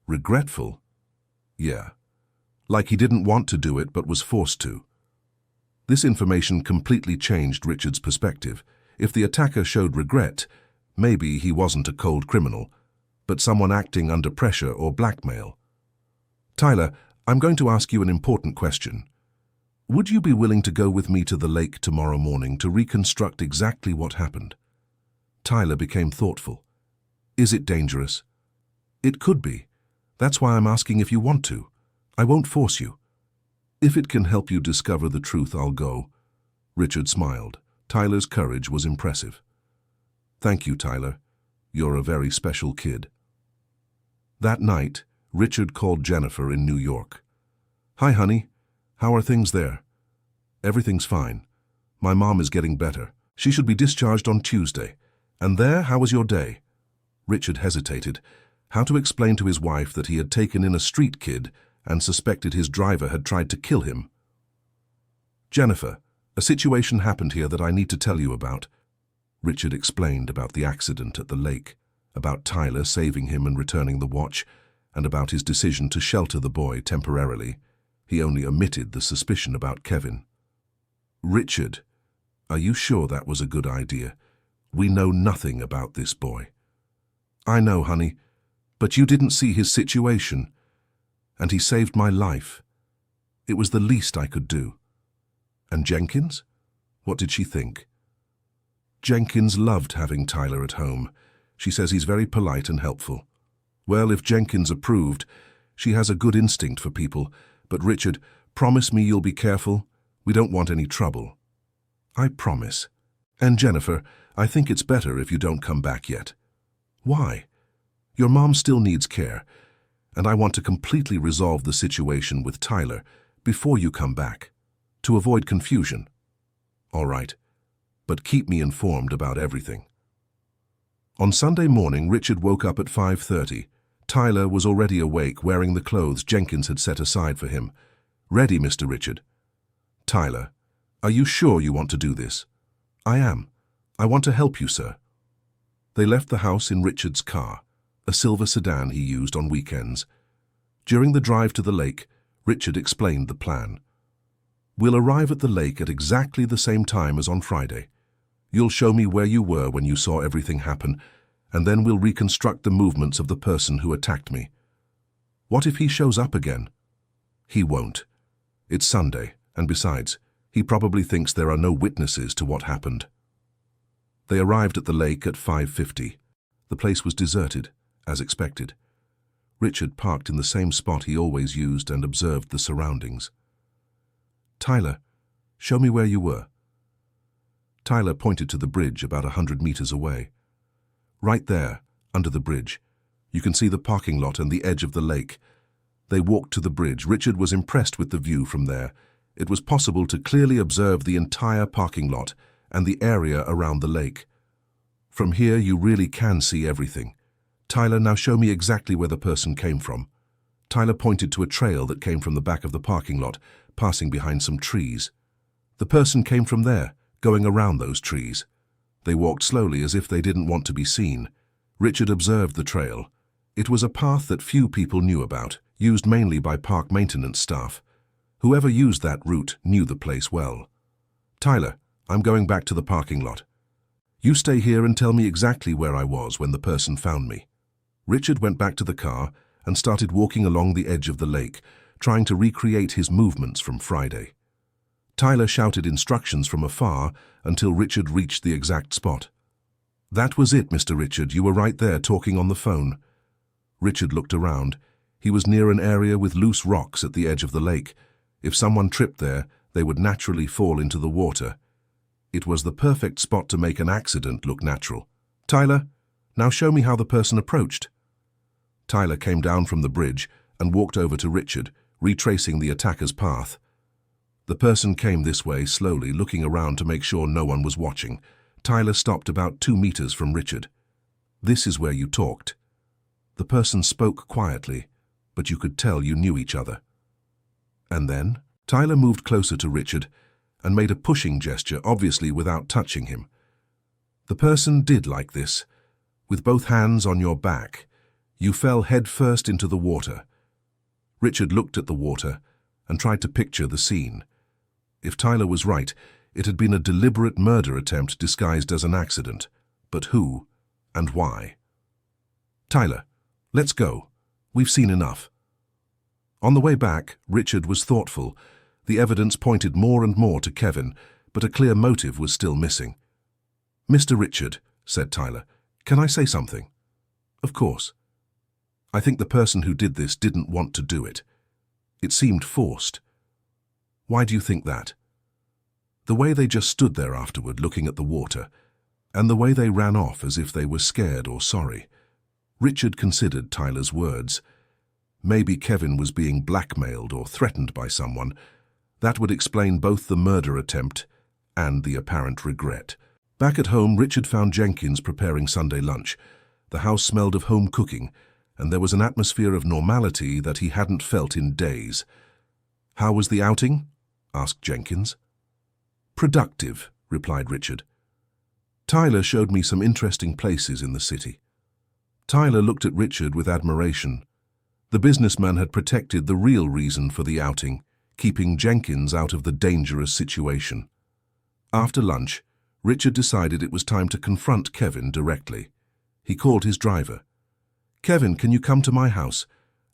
"Regretful?" "Yeah. Like he didn't want to do it but was forced to." This information completely changed Richard's perspective. If the attacker showed regret, maybe he wasn't a cold criminal, but someone acting under pressure or blackmail. "Tyler, I'm going to ask you an important question. Would you be willing to go with me to the lake tomorrow morning to reconstruct exactly what happened?" Tyler became thoughtful. "Is it dangerous?" "It could be. That's why I'm asking if you want to. I won't force you." "If it can help you discover the truth, I'll go." Richard smiled. Tyler's courage was impressive. "Thank you, Tyler. You're a very special kid." That night, Richard called Jennifer in New York. "Hi, honey. How are things there?" "Everything's fine. My mom is getting better. She should be discharged on Tuesday. And there, how was your day?" Richard hesitated. How to explain to his wife that he had taken in a street kid and suspected his driver had tried to kill him? "Jennifer, a situation happened here that I need to tell you about." Richard explained about the accident at the lake, about Tyler saving him and returning the watch, and about his decision to shelter the boy temporarily. He only omitted the suspicion about Kevin. "Richard, are you sure that was a good idea? We know nothing about this boy." "I know, honey, but you didn't see his situation. And he saved my life. It was the least I could do." "And Jenkins? What did she think?" "Jenkins loved having Tyler at home. She says he's very polite and helpful." "Well, if Jenkins approved, she has a good instinct for people. But Richard, promise me you'll be careful. We don't want any trouble." "I promise. And Jennifer, I think it's better if you don't come back yet." "Why?" "Your mom still needs care, and I want to completely resolve the situation with Tyler before you come back, to avoid confusion." "All right, but keep me informed about everything." On Sunday morning, Richard woke up at 5:30. Tyler was already awake, wearing the clothes Jenkins had set aside for him. "Ready, Mr. Richard." "Tyler, are you sure you want to do this?" "I am. I want to help you, sir." They left the house in Richard's car, a silver sedan he used on weekends. During the drive to the lake, Richard explained the plan. "We'll arrive at the lake at exactly the same time as on Friday. You'll show me where you were when you saw everything happen, and then we'll reconstruct the movements of the person who attacked me. What if he shows up again?" "He won't. It's Sunday, and besides, he probably thinks there are no witnesses to what happened." They arrived at the lake at 5:50. The place was deserted, as expected. Richard parked in the same spot he always used and observed the surroundings. "Tyler, show me where you were." Tyler pointed to the bridge about 100 meters away. "Right there, under the bridge. You can see the parking lot and the edge of the lake." They walked to the bridge. Richard was impressed with the view from there. It was possible to clearly observe the entire parking lot and the area around the lake. "From here, you really can see everything. Tyler, now show me exactly where the person came from." Tyler pointed to a trail that came from the back of the parking lot, passing behind some trees. "The person came from there, going around those trees." They walked slowly as if they didn't want to be seen. Richard observed the trail. It was a path that few people knew about, used mainly by park maintenance staff. Whoever used that route knew the place well. "Tyler, I'm going back to the parking lot. You stay here and tell me exactly where I was when the person found me." Richard went back to the car and started walking along the edge of the lake, trying to recreate his movements from Friday. Tyler shouted instructions from afar until Richard reached the exact spot. "That was it, Mr. Richard. You were right there talking on the phone." Richard looked around. He was near an area with loose rocks at the edge of the lake. If someone tripped there, they would naturally fall into the water. It was the perfect spot to make an accident look natural. "Tyler, now show me how the person approached." Tyler came down from the bridge and walked over to Richard, retracing the attacker's path. The person came this way slowly, looking around to make sure no one was watching. Tyler stopped about 2 meters from Richard. "This is where you talked." The person spoke quietly, but you could tell you knew each other. "And then?" Tyler moved closer to Richard and made a pushing gesture, obviously without touching him. "The person did like this. With both hands on your back, you fell headfirst into the water." Richard looked at the water and tried to picture the scene. If Tyler was right, it had been a deliberate murder attempt disguised as an accident. But who and why? "Tyler, let's go. We've seen enough." On the way back, Richard was thoughtful. The evidence pointed more and more to Kevin, but a clear motive was still missing. "Mr. Richard," said Tyler, "can I say something?" "Of course." "I think the person who did this didn't want to do it. It seemed forced." "Why do you think that?" "The way they just stood there afterward looking at the water, and the way they ran off as if they were scared or sorry." Richard considered Tyler's words. Maybe Kevin was being blackmailed or threatened by someone. That would explain both the murder attempt and the apparent regret. Back at home, Richard found Jenkins preparing Sunday lunch. The house smelled of home cooking, and there was an atmosphere of normality that he hadn't felt in days. "How was the outing?" asked Jenkins. "Productive," replied Richard. "Tyler showed me some interesting places in the city." Tyler looked at Richard with admiration. The businessman had protected the real reason for the outing, keeping Jenkins out of the dangerous situation. After lunch, Richard decided it was time to confront Kevin directly. He called his driver. "Kevin, can you come to my house?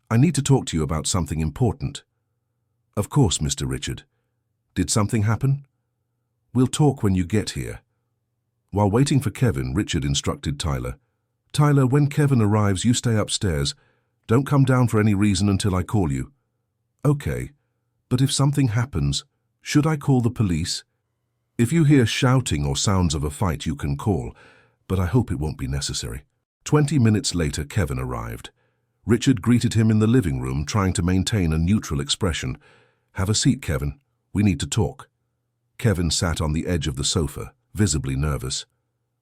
I need to talk to you about something important." "Of course, Mr. Richard. Did something happen?" "We'll talk when you get here." While waiting for Kevin, Richard instructed Tyler. "Tyler, when Kevin arrives, you stay upstairs. Don't come down for any reason until I call you." "Okay, but if something happens, should I call the police?" "If you hear shouting or sounds of a fight, you can call, but I hope it won't be necessary." 20 minutes later, Kevin arrived. Richard greeted him in the living room, trying to maintain a neutral expression. "Have a seat, Kevin. We need to talk." Kevin sat on the edge of the sofa, visibly nervous.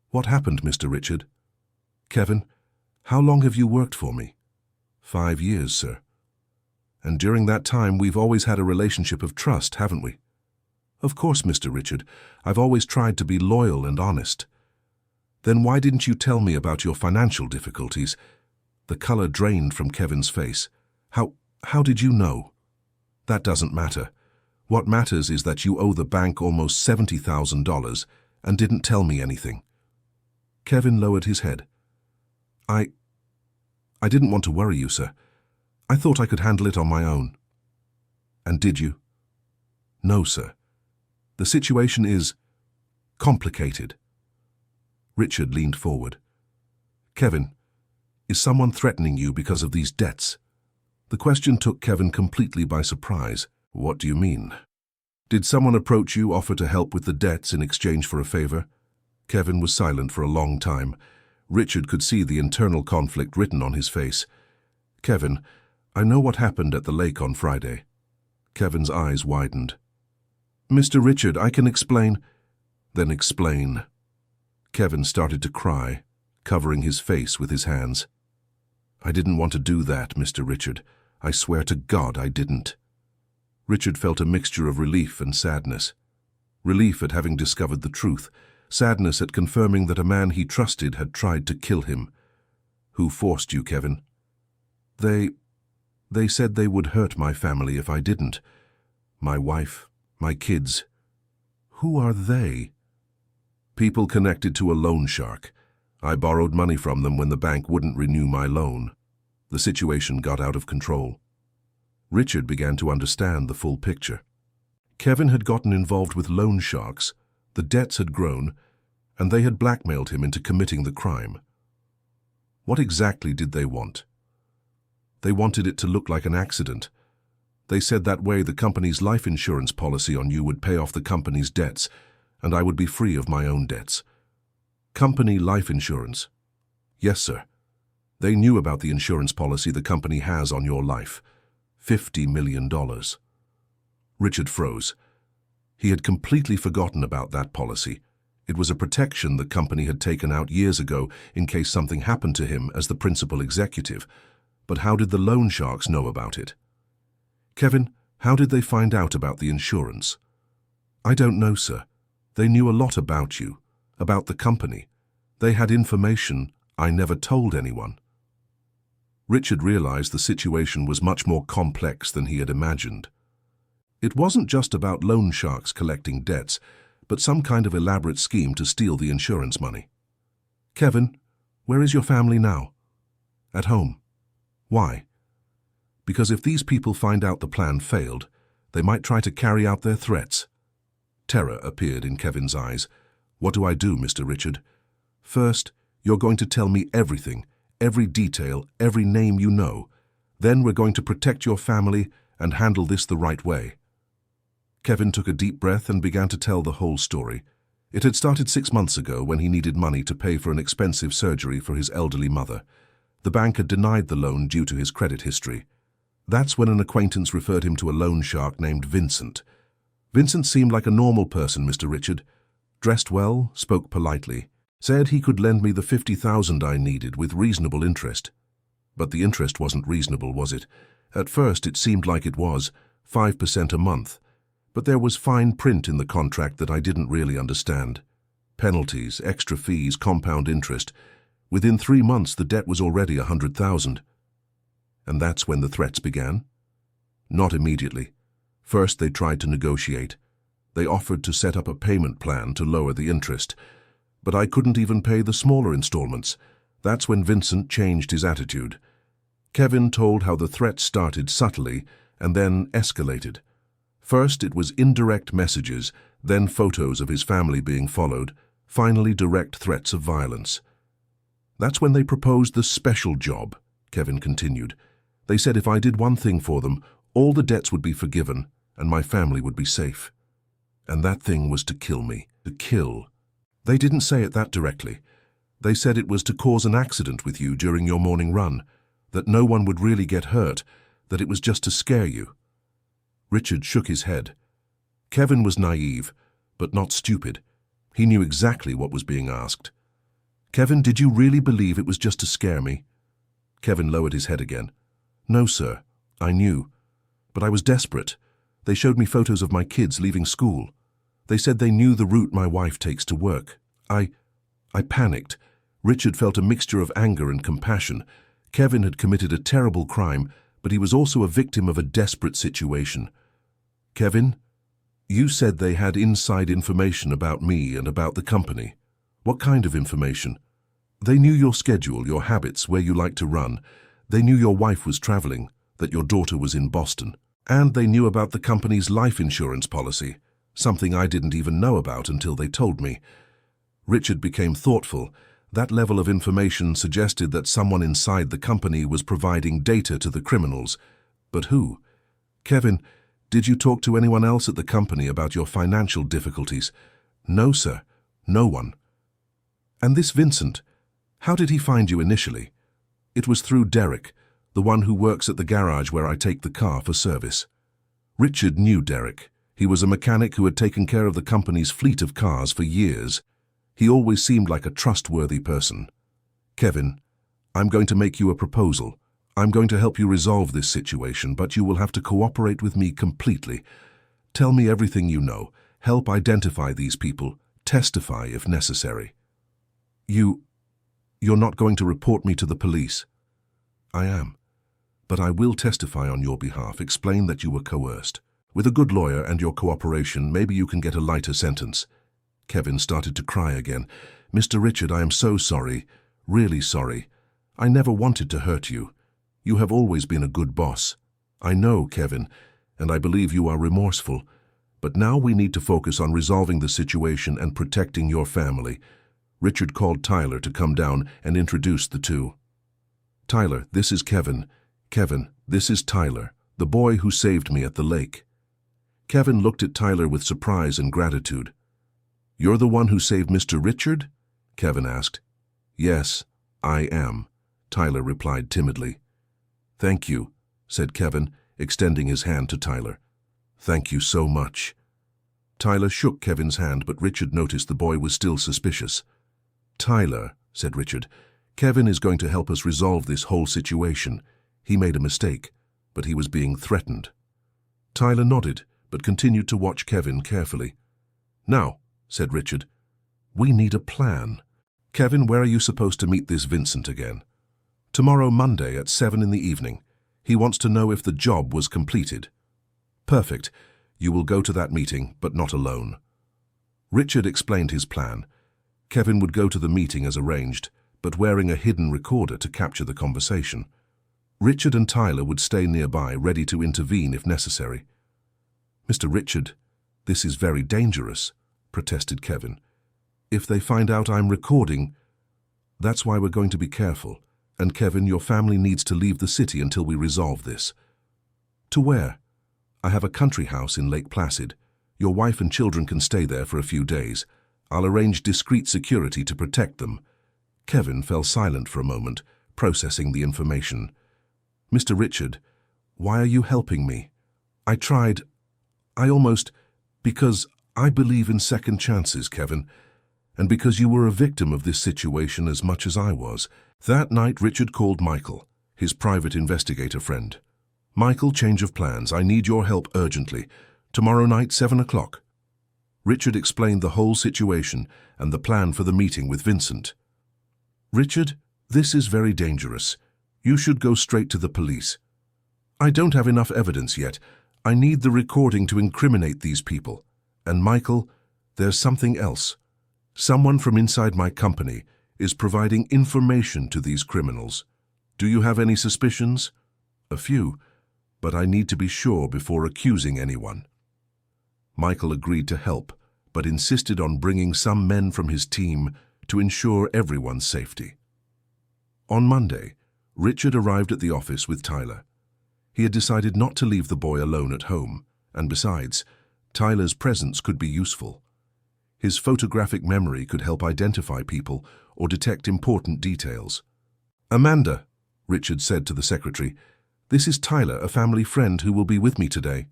"What happened, Mr. Richard?" "Kevin, how long have you worked for me?" 5 years, sir. "And during that time, we've always had a relationship of trust, haven't we?" "Of course, Mr. Richard. I've always tried to be loyal and honest." "Then why didn't you tell me about your financial difficulties?" The color drained from Kevin's face. How did you know?" That doesn't matter. What matters is that you owe the bank almost $70,000 and didn't tell me anything. Kevin lowered his head. I didn't want to worry you, sir. I thought I could handle it on my own. And did you? No, sir. The situation is complicated. Richard leaned forward. Kevin, is someone threatening you because of these debts? The question took Kevin completely by surprise. What do you mean? Did someone approach you, offer to help with the debts in exchange for a favor? Kevin was silent for a long time. Richard could see the internal conflict written on his face. Kevin, I know what happened at the lake on Friday. Kevin's eyes widened. Mr. Richard, I can explain. Then explain. Kevin started to cry, covering his face with his hands. I didn't want to do that, Mr. Richard. I swear to God I didn't. Richard felt a mixture of relief and sadness. Relief at having discovered the truth, sadness at confirming that a man he trusted had tried to kill him. Who forced you, Kevin? They said they would hurt my family if I didn't. My wife, my kids. Who are they? People connected to a loan shark. I borrowed money from them when the bank wouldn't renew my loan. The situation got out of control. Richard began to understand the full picture. Kevin had gotten involved with loan sharks, the debts had grown, and they had blackmailed him into committing the crime. What exactly did they want? They wanted it to look like an accident. They said that way the company's life insurance policy on you would pay off the company's debts, and I would be free of my own debts. Company life insurance. Yes, sir. They knew about the insurance policy the company has on your life. $50 million. Richard froze. He had completely forgotten about that policy. It was a protection the company had taken out years ago in case something happened to him as the principal executive. But how did the loan sharks know about it? Kevin, how did they find out about the insurance? I don't know, sir. They knew a lot about you, about the company. They had information I never told anyone. Richard realized the situation was much more complex than he had imagined. It wasn't just about loan sharks collecting debts, but some kind of elaborate scheme to steal the insurance money. Kevin, where is your family now? At home. Why? Because if these people find out the plan failed, they might try to carry out their threats. Terror appeared in Kevin's eyes. What do I do, Mr. Richard? First, you're going to tell me everything, every detail, every name you know. Then we're going to protect your family and handle this the right way. Kevin took a deep breath and began to tell the whole story. It had started 6 months ago when he needed money to pay for an expensive surgery for his elderly mother. The bank had denied the loan due to his credit history. That's when an acquaintance referred him to a loan shark named Vincent. Vincent seemed like a normal person, Mr. Richard. Dressed well, spoke politely, said he could lend me the $50,000 I needed with reasonable interest. But the interest wasn't reasonable, was it? At first it seemed like it was, 5% a month. But there was fine print in the contract that I didn't really understand. Penalties, extra fees, compound interest. Within 3 months the debt was already $100,000. And that's when the threats began? Not immediately. First they tried to negotiate. They offered to set up a payment plan to lower the interest. But I couldn't even pay the smaller installments. That's when Vincent changed his attitude. Kevin told how the threats started subtly and then escalated. First it was indirect messages, then photos of his family being followed, finally direct threats of violence. That's when they proposed the special job, Kevin continued. They said if I did one thing for them, all the debts would be forgiven and my family would be safe. And that thing was to kill me. To kill. They didn't say it that directly. They said it was to cause an accident with you during your morning run, that no one would really get hurt, that it was just to scare you. Richard shook his head. Kevin was naive, but not stupid. He knew exactly what was being asked. Kevin, did you really believe it was just to scare me? Kevin lowered his head again. No, sir. I knew. But I was desperate. They showed me photos of my kids leaving school. They said they knew the route my wife takes to work. I panicked. Richard felt a mixture of anger and compassion. Kevin had committed a terrible crime, but he was also a victim of a desperate situation. Kevin, you said they had inside information about me and about the company. What kind of information? They knew your schedule, your habits, where you like to run. They knew your wife was traveling, that your daughter was in Boston. And they knew about the company's life insurance policy, something I didn't even know about until they told me. Richard became thoughtful. That level of information suggested that someone inside the company was providing data to the criminals. But who? Kevin, did you talk to anyone else at the company about your financial difficulties? No, sir. No one. And this Vincent, how did he find you initially? It was through Derek, the one who works at the garage where I take the car for service. Richard knew Derek. He was a mechanic who had taken care of the company's fleet of cars for years. He always seemed like a trustworthy person. Kevin, I'm going to make you a proposal. I'm going to help you resolve this situation, but you will have to cooperate with me completely. Tell me everything you know. Help identify these people. Testify if necessary. You're not going to report me to the police? I am. But I will testify on your behalf, explain that you were coerced. With a good lawyer and your cooperation, maybe you can get a lighter sentence. Kevin started to cry again. Mr. Richard, I am so sorry. Really sorry. I never wanted to hurt you. You have always been a good boss. I know, Kevin, and I believe you are remorseful. But now we need to focus on resolving the situation and protecting your family. Richard called Tyler to come down and introduce the two. Tyler, this is Kevin. Kevin, this is Tyler, the boy who saved me at the lake. Kevin looked at Tyler with surprise and gratitude. You're the one who saved Mr. Richard? Kevin asked. Yes, I am, Tyler replied timidly. Thank you, said Kevin, extending his hand to Tyler. Thank you so much. Tyler shook Kevin's hand, but Richard noticed the boy was still suspicious. Tyler, said Richard, Kevin is going to help us resolve this whole situation. He made a mistake, but he was being threatened. Tyler nodded, but continued to watch Kevin carefully. Now, said Richard, we need a plan. Kevin, where are you supposed to meet this Vincent again? Tomorrow, Monday, at 7 in the evening. He wants to know if the job was completed. Perfect. You will go to that meeting, but not alone. Richard explained his plan. Kevin would go to the meeting as arranged, but wearing a hidden recorder to capture the conversation. Richard and Tyler would stay nearby, ready to intervene if necessary. Mr. Richard, this is very dangerous, protested Kevin. If they find out I'm recording, that's why we're going to be careful. And Kevin, your family needs to leave the city until we resolve this. To where? I have a country house in Lake Placid. Your wife and children can stay there for a few days. I'll arrange discreet security to protect them. Kevin fell silent for a moment, processing the information. Mr. Richard, why are you helping me? Because I believe in second chances, Kevin, and because you were a victim of this situation as much as I was. That night, Richard called Michael, his private investigator friend. Michael, change of plans. I need your help urgently. Tomorrow night, 7 o'clock. Richard explained the whole situation and the plan for the meeting with Vincent. Richard, this is very dangerous. You should go straight to the police. I don't have enough evidence yet. I need the recording to incriminate these people. And Michael, there's something else. Someone from inside my company is providing information to these criminals. Do you have any suspicions? A few, but I need to be sure before accusing anyone. Michael agreed to help, but insisted on bringing some men from his team to ensure everyone's safety. On Monday, Richard arrived at the office with Tyler. He had decided not to leave the boy alone at home, and besides, Tyler's presence could be useful. His photographic memory could help identify people or detect important details. Amanda, Richard said to the secretary, this is Tyler, a family friend who will be with me today.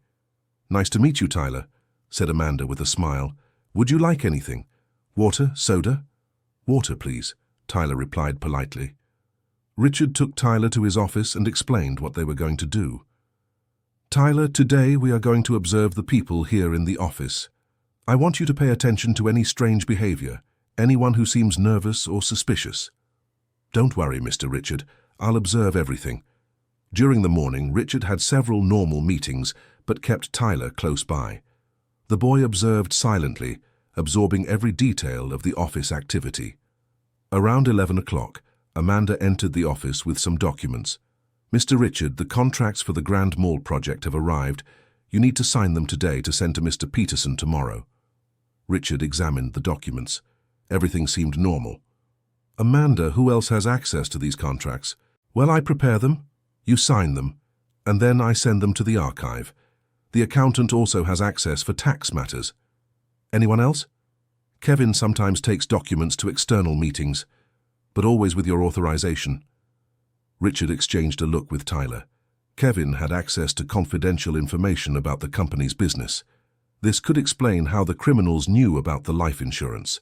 Nice to meet you, Tyler, said Amanda with a smile. Would you like anything? Water, soda? Water, please, Tyler replied politely. Richard took Tyler to his office and explained what they were going to do. Tyler, today we are going to observe the people here in the office. I want you to pay attention to any strange behavior, anyone who seems nervous or suspicious. Don't worry, Mr. Richard. I'll observe everything. During the morning, Richard had several normal meetings, but kept Tyler close by. The boy observed silently, absorbing every detail of the office activity. Around 11 o'clock, Amanda entered the office with some documents. "Mr. Richard, the contracts for the Grand Mall project have arrived. You need to sign them today to send to Mr. Peterson tomorrow." Richard examined the documents. Everything seemed normal. "Amanda, who else has access to these contracts?" "Well, I prepare them, you sign them, and then I send them to the archive. The accountant also has access for tax matters." "Anyone else?" "Kevin sometimes takes documents to external meetings, but always with your authorization." Richard exchanged a look with Tyler. Kevin had access to confidential information about the company's business. This could explain how the criminals knew about the life insurance.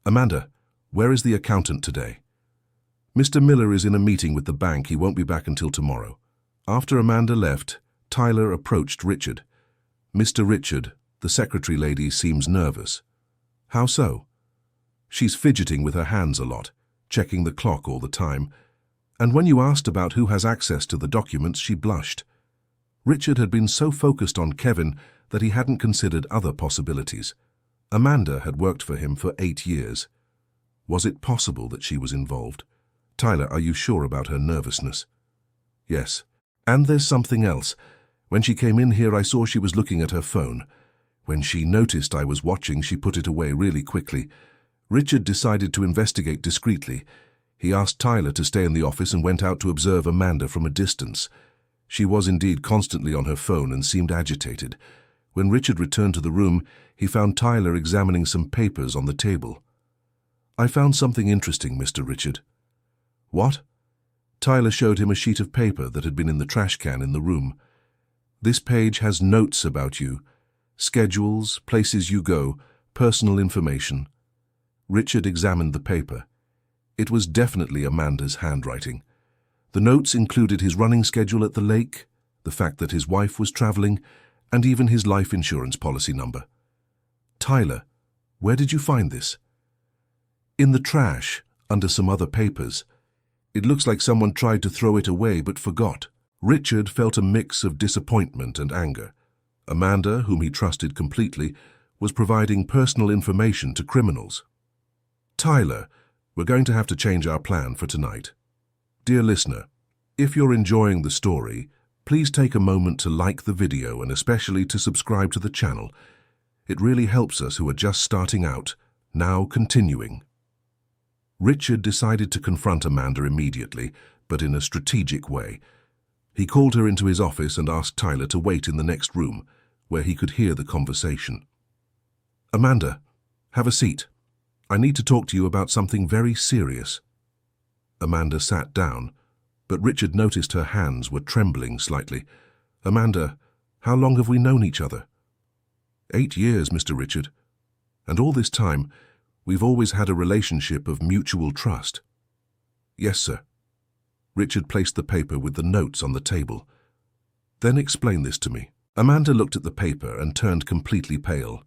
"Amanda, where is the accountant today?" "Mr. Miller is in a meeting with the bank. He won't be back until tomorrow." After Amanda left, Tyler approached Richard. "Mr. Richard, the secretary lady seems nervous." "How so?" "She's fidgeting with her hands a lot, checking the clock all the time. And when you asked about who has access to the documents, she blushed." Richard had been so focused on Kevin that he hadn't considered other possibilities. Amanda had worked for him for 8 years. Was it possible that she was involved? "Tyler, are you sure about her nervousness?" "Yes. And there's something else. When she came in here, I saw she was looking at her phone. When she noticed I was watching, she put it away really quickly." Richard decided to investigate discreetly. He asked Tyler to stay in the office and went out to observe Amanda from a distance. She was indeed constantly on her phone and seemed agitated. When Richard returned to the room, he found Tyler examining some papers on the table. "I found something interesting, Mr. Richard." "What?" Tyler showed him a sheet of paper that had been in the trash can in the room. "This page has notes about you, schedules, places you go, personal information." Richard examined the paper. It was definitely Amanda's handwriting. The notes included his running schedule at the lake, the fact that his wife was traveling, and even his life insurance policy number. "Tyler, where did you find this?" "In the trash, under some other papers. It looks like someone tried to throw it away but forgot." Richard felt a mix of disappointment and anger. Amanda, whom he trusted completely, was providing personal information to criminals. "Tyler, we're going to have to change our plan for tonight. Dear listener, if you're enjoying the story, please take a moment to like the video and especially to subscribe to the channel. It really helps us who are just starting out. Now continuing." Richard decided to confront Amanda immediately, but in a strategic way. He called her into his office and asked Tyler to wait in the next room, where he could hear the conversation. "Amanda, have a seat. I need to talk to you about something very serious." Amanda sat down, but Richard noticed her hands were trembling slightly. "Amanda, how long have we known each other?" 8 years, Mr. Richard. And all this time, we've always had a relationship of mutual trust." "Yes, sir." Richard placed the paper with the notes on the table. "Then explain this to me." Amanda looked at the paper and turned completely pale.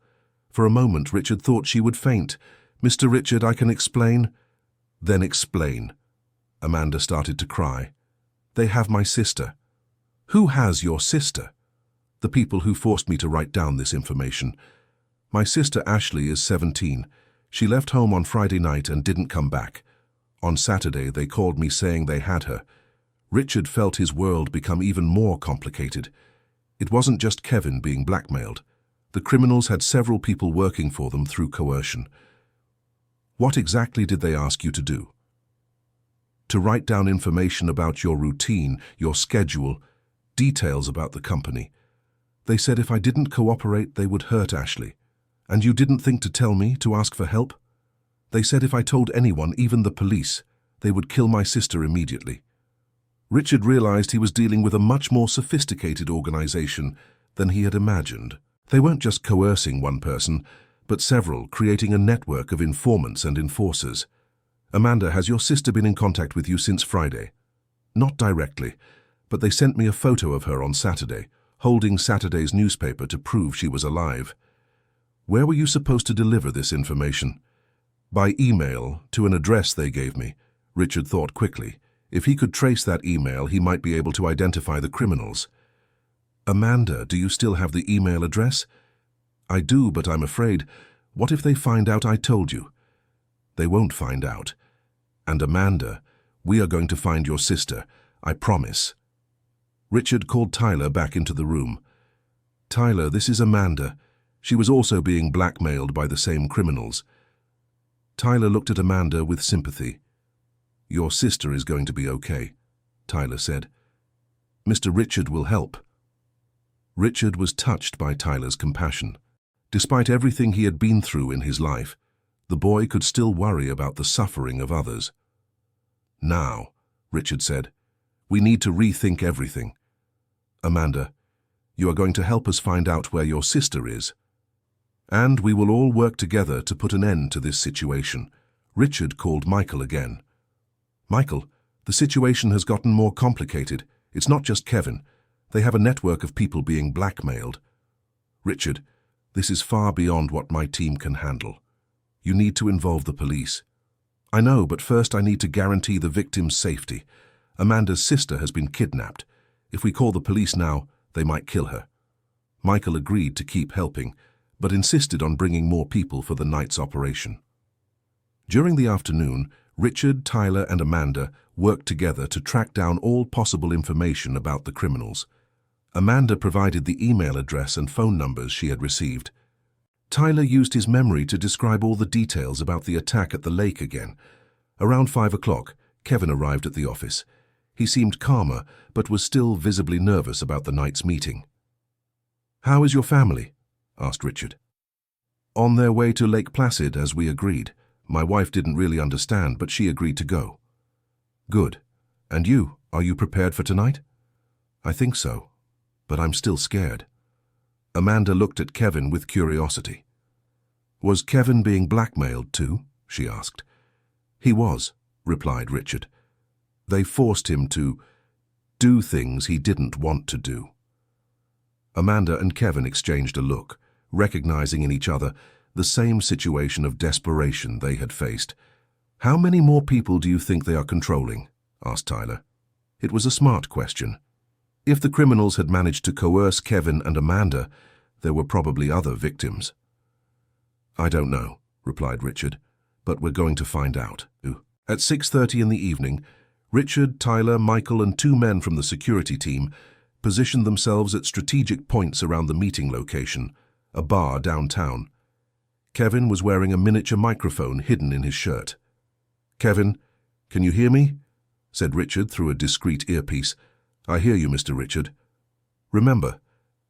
For a moment, Richard thought she would faint. "Mr. Richard, I can explain." "Then explain." Amanda started to cry. "They have my sister." "Who has your sister?" "The people who forced me to write down this information. My sister Ashley is 17. She left home on Friday night and didn't come back. On Saturday, they called me saying they had her." Richard felt his world become even more complicated. It wasn't just Kevin being blackmailed. The criminals had several people working for them through coercion. "What exactly did they ask you to do?" "To write down information about your routine, your schedule, details about the company. They said if I didn't cooperate, they would hurt Ashley. And you didn't think to tell me, to ask for help? They said if I told anyone, even the police, they would kill my sister immediately." Richard realized he was dealing with a much more sophisticated organization than he had imagined. They weren't just coercing one person, but several, creating a network of informants and enforcers. "Amanda, has your sister been in contact with you since Friday?" "Not directly, but they sent me a photo of her on Saturday, holding Saturday's newspaper to prove she was alive." "Where were you supposed to deliver this information?" "By email, to an address they gave me." Richard thought quickly. If he could trace that email, he might be able to identify the criminals. Amanda, do you still have the email address? I do, but I'm afraid, what if they find out I told you? They won't find out. And Amanda, we are going to find your sister, I promise. Richard called Tyler back into the room. Tyler, this is Amanda. She was also being blackmailed by the same criminals. Tyler looked at Amanda with sympathy. Your sister is going to be okay, Tyler said. Mr. Richard will help. Richard was touched by Tyler's compassion. Despite everything he had been through in his life, the boy could still worry about the suffering of others. Now, Richard said, we need to rethink everything. Amanda, you are going to help us find out where your sister is. And we will all work together to put an end to this situation. Richard called Michael again. Michael, the situation has gotten more complicated. It's not just Kevin. They have a network of people being blackmailed. Richard, this is far beyond what my team can handle. You need to involve the police. I know, but first I need to guarantee the victim's safety. Amanda's sister has been kidnapped. If we call the police now, they might kill her. Michael agreed to keep helping, but insisted on bringing more people for the night's operation. During the afternoon, Richard, Tyler, and Amanda worked together to track down all possible information about the criminals. Amanda provided the email address and phone numbers she had received. Tyler used his memory to describe all the details about the attack at the lake again. Around 5 o'clock, Kevin arrived at the office. He seemed calmer, but was still visibly nervous about the night's meeting. "How is your family?" asked Richard. "On their way to Lake Placid, as we agreed. My wife didn't really understand, but she agreed to go." "Good. And you, are you prepared for tonight?" "I think so, but I'm still scared." Amanda looked at Kevin with curiosity. "Was Kevin being blackmailed too?" she asked. "He was," replied Richard. "They forced him to do things he didn't want to do." Amanda and Kevin exchanged a look, recognizing in each other the same situation of desperation they had faced. "How many more people do you think they are controlling?" asked Tyler. It was a smart question. If the criminals had managed to coerce Kevin and Amanda, there were probably other victims. "I don't know," replied Richard, "but we're going to find out." At 6:30 in the evening, Richard, Tyler, Michael, and 2 men from the security team positioned themselves at strategic points around the meeting location, a bar downtown. Kevin was wearing a miniature microphone hidden in his shirt. "Kevin, can you hear me?" said Richard through a discreet earpiece. "I hear you, Mr. Richard. Remember,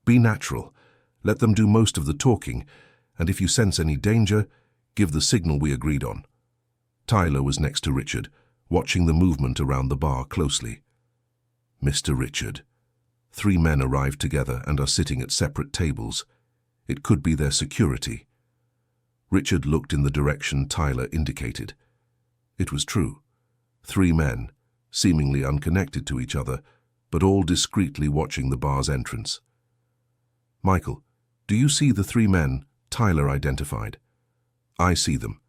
be natural. Let them do most of the talking, and if you sense any danger, give the signal we agreed on." Tyler was next to Richard, watching the movement around the bar closely. "Mr. Richard." 3 men arrived together and are sitting at separate tables. It could be their security. Richard looked in the direction Tyler indicated. It was true. 3 men, seemingly unconnected to each other, but all discreetly watching the bar's entrance. "Michael, do you see the 3 men Tyler identified?" "I see them.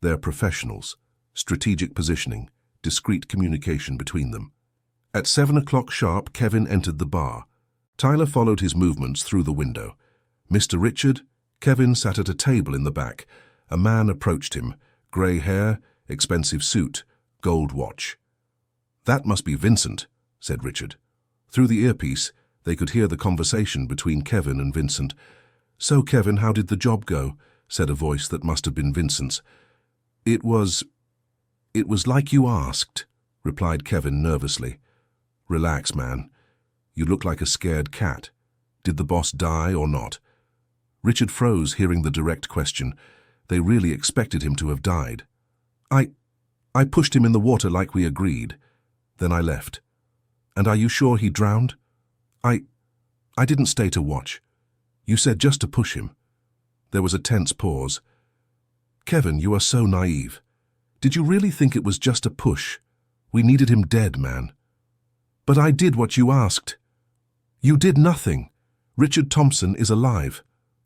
They're professionals, strategic positioning, discreet communication between them." At 7 o'clock sharp, Kevin entered the bar. Tyler followed his movements through the window. "Mr. Richard?" Kevin sat at a table in the back. A man approached him, grey hair, expensive suit, gold watch. "That must be Vincent," said Richard. Through the earpiece, they could hear the conversation between Kevin and Vincent. "So, Kevin, how did the job go?" said a voice that must have been Vincent's. It was like you asked," replied Kevin nervously. "Relax, man. You look like a scared cat. Did the boss die or not?" Richard froze, hearing the direct question. They really expected him to have died. I pushed him in the water like we agreed. Then I left." "And are you sure he drowned?" I didn't stay to watch. You said just to push him." There was a tense pause. "Kevin, you are so naive. Did you really think it was just a push? We needed him dead, man." "But I did what you asked." "You did nothing. Richard Thompson is alive.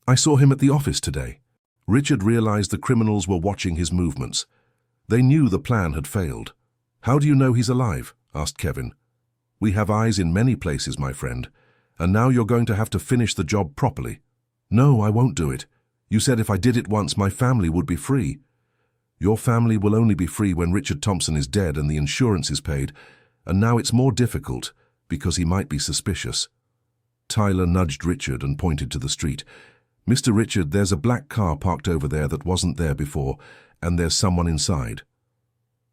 I saw him at the office today." Richard realized the criminals were watching his movements. They knew the plan had failed. How do you know he's alive? Asked Kevin. We have eyes in many places, my friend, and now you're going to have to finish the job properly. No, I won't do it. You said if I did it once, my family would be free. Your family will only be free when Richard Thompson is dead and the insurance is paid, and now it's more difficult because he might be suspicious. Tyler nudged Richard and pointed to the street. Mr. Richard, there's a black car parked over there that wasn't there before, and there's someone inside.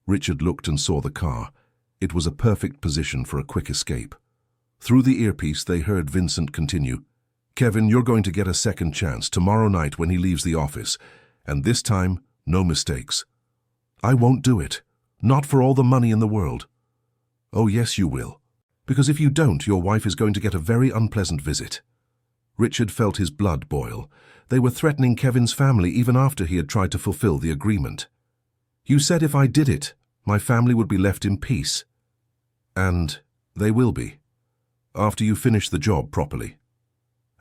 Richard looked and saw the car. It was a perfect position for a quick escape. Through the earpiece, they heard Vincent continue. Kevin, you're going to get a second chance tomorrow night when he leaves the office, and this time, no mistakes. I won't do it. Not for all the money in the world. Oh, yes, you will. Because if you don't, your wife is going to get a very unpleasant visit. Richard felt his blood boil. They were threatening Kevin's family even after he had tried to fulfill the agreement. You said if I did it, my family would be left in peace. And they will be, after you finish the job properly.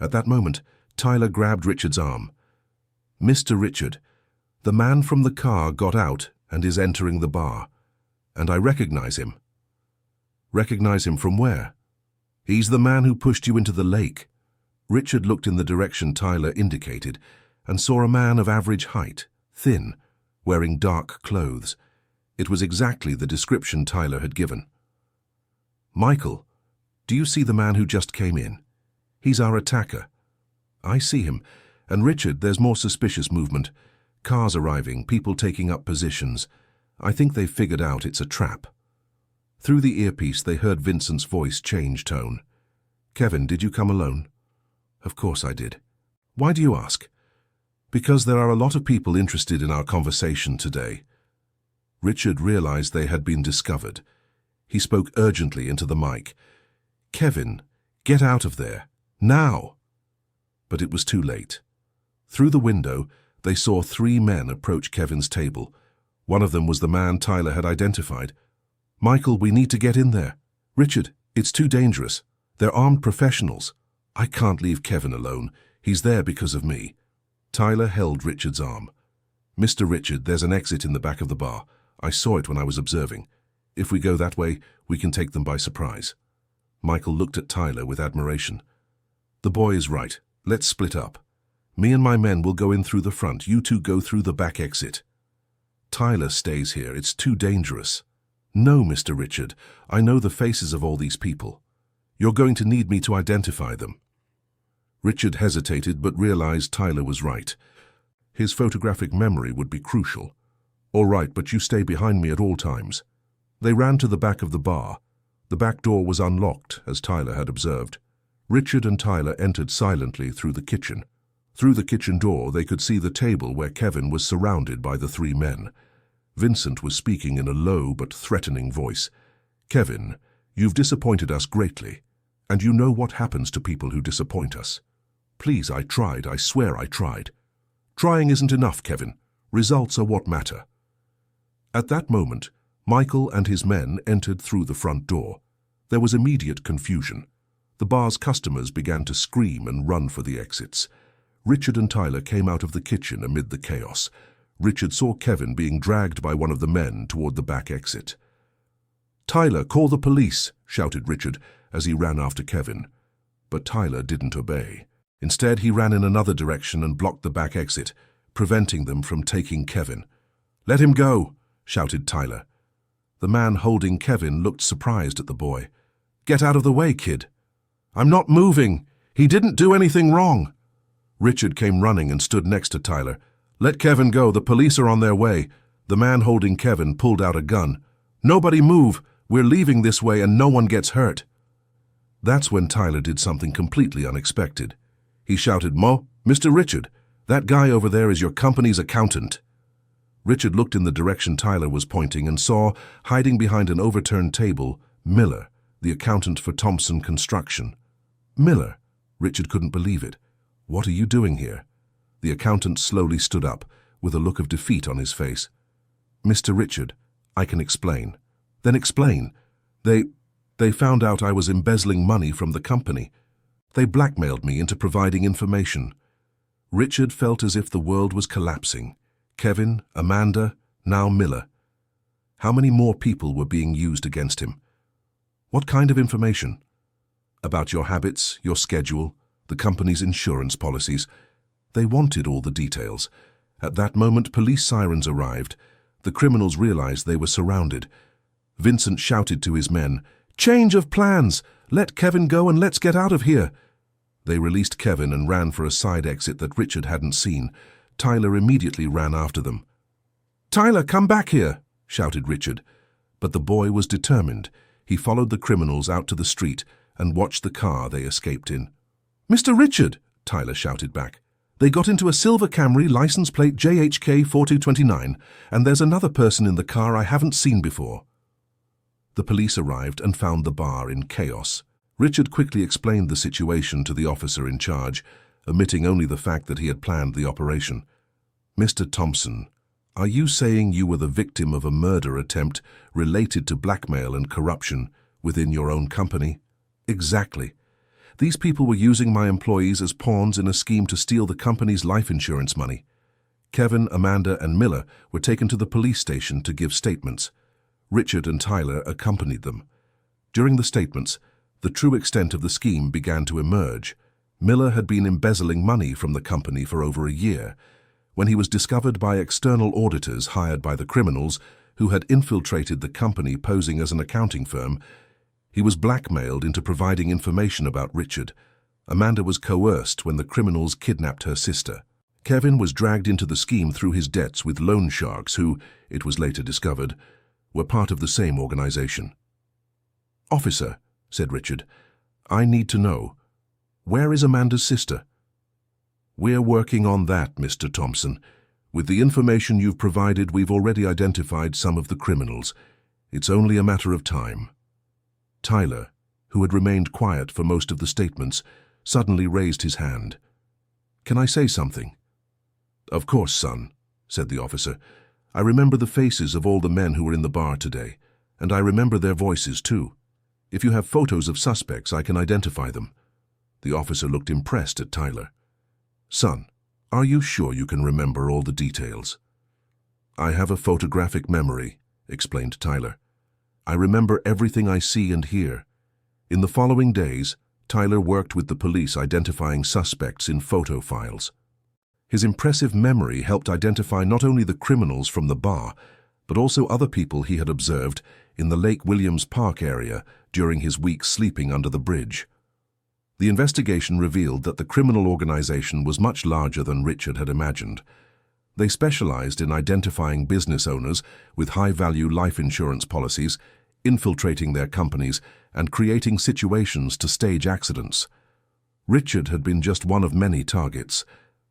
At that moment, Tyler grabbed Richard's arm. Mr. Richard, the man from the car got out and is entering the bar, and I recognize him. Recognize him from where? He's the man who pushed you into the lake. Richard looked in the direction Tyler indicated and saw a man of average height, thin, wearing dark clothes. It was exactly the description Tyler had given. Michael, do you see the man who just came in? He's our attacker. I see him. And Richard, there's more suspicious movement. Cars arriving, people taking up positions. I think they've figured out it's a trap. Through the earpiece, they heard Vincent's voice change tone. Kevin, did you come alone? Of course I did. Why do you ask? Because there are a lot of people interested in our conversation today. Richard realized they had been discovered. He spoke urgently into the mic. Kevin, get out of there. Now! But it was too late. Through the window, they saw 3 men approach Kevin's table. One of them was the man Tyler had identified. Michael, we need to get in there. Richard, it's too dangerous. They're armed professionals. I can't leave Kevin alone. He's there because of me. Tyler held Richard's arm. Mr. Richard, there's an exit in the back of the bar. I saw it when I was observing. If we go that way, we can take them by surprise. Michael looked at Tyler with admiration. The boy is right. Let's split up. Me and my men will go in through the front. You two go through the back exit. Tyler stays here. It's too dangerous. No, Mr. Richard. I know the faces of all these people. You're going to need me to identify them. Richard hesitated but realized Tyler was right. His photographic memory would be crucial. All right, but you stay behind me at all times. They ran to the back of the bar. The back door was unlocked, as Tyler had observed. Richard and Tyler entered silently through the kitchen. Through the kitchen door, they could see the table where Kevin was surrounded by the 3 men. Vincent was speaking in a low but threatening voice. Kevin, you've disappointed us greatly, and you know what happens to people who disappoint us. Please, I tried. I swear I tried. Trying isn't enough, Kevin. Results are what matter. At that moment, Michael and his men entered through the front door. There was immediate confusion. The bar's customers began to scream and run for the exits. Richard and Tyler came out of the kitchen amid the chaos. Richard saw Kevin being dragged by one of the men toward the back exit. Tyler, call the police, shouted Richard as he ran after Kevin. But Tyler didn't obey. Instead, he ran in another direction and blocked the back exit, preventing them from taking Kevin. Let him go, shouted Tyler. The man holding Kevin looked surprised at the boy. Get out of the way, kid. I'm not moving. He didn't do anything wrong. Richard came running and stood next to Tyler. Let Kevin go. The police are on their way. The man holding Kevin pulled out a gun. Nobody move. We're leaving this way and no one gets hurt. That's when Tyler did something completely unexpected. He shouted, Mr. Richard, that guy over there is your company's accountant. Richard looked in the direction Tyler was pointing and saw, hiding behind an overturned table, Miller, the accountant for Thompson Construction. Miller? Richard couldn't believe it. What are you doing here? The accountant slowly stood up, with a look of defeat on his face. Mr. Richard, I can explain. Then explain. They found out I was embezzling money from the company. They blackmailed me into providing information. Richard felt as if the world was collapsing. Kevin, Amanda, now Miller. How many more people were being used against him? What kind of information? About your habits, your schedule, the company's insurance policies. They wanted all the details. At that moment, police sirens arrived. The criminals realized they were surrounded. Vincent shouted to his men, "Change of plans! Let Kevin go and let's get out of here!" They released Kevin and ran for a side exit that Richard hadn't seen. Tyler immediately ran after them. "Tyler, come back here!" shouted Richard. But the boy was determined. He followed the criminals out to the street and watched the car they escaped in. "Mr. Richard!" Tyler shouted back. "They got into a silver Camry, license plate JHK 4229, and there's another person in the car I haven't seen before." The police arrived and found the bar in chaos. Richard quickly explained the situation to the officer in charge, omitting only the fact that he had planned the operation. "Mr. Thompson, are you saying you were the victim of a murder attempt related to blackmail and corruption within your own company?" "Exactly. These people were using my employees as pawns in a scheme to steal the company's life insurance money. Kevin, Amanda, and Miller were taken to the police station to give statements. Richard and Tyler accompanied them. During the statements, the true extent of the scheme began to emerge. Miller had been embezzling money from the company for over a year. When he was discovered by external auditors hired by the criminals who had infiltrated the company posing as an accounting firm, he was blackmailed into providing information about Richard. Amanda was coerced when the criminals kidnapped her sister. Kevin was dragged into the scheme through his debts with loan sharks who, it was later discovered, were part of the same organization. "Officer," said Richard, "I need to know, where is Amanda's sister?" "We're working on that, Mr. Thompson. With the information you've provided, we've already identified some of the criminals. It's only a matter of time." Tyler, who had remained quiet for most of the statements, suddenly raised his hand. "Can I say something?" "Of course, son," said the officer. "I remember the faces of all the men who were in the bar today, and I remember their voices too. If you have photos of suspects, I can identify them." The officer looked impressed at Tyler. "Son, are you sure you can remember all the details?" "I have a photographic memory," explained Tyler. "I remember everything I see and hear." In the following days, Tyler worked with the police identifying suspects in photo files. His impressive memory helped identify not only the criminals from the bar, but also other people he had observed in the Lake Williams Park area during his weeks sleeping under the bridge. The investigation revealed that the criminal organization was much larger than Richard had imagined. They specialized in identifying business owners with high-value life insurance policies, infiltrating their companies, and creating situations to stage accidents. Richard had been just one of many targets.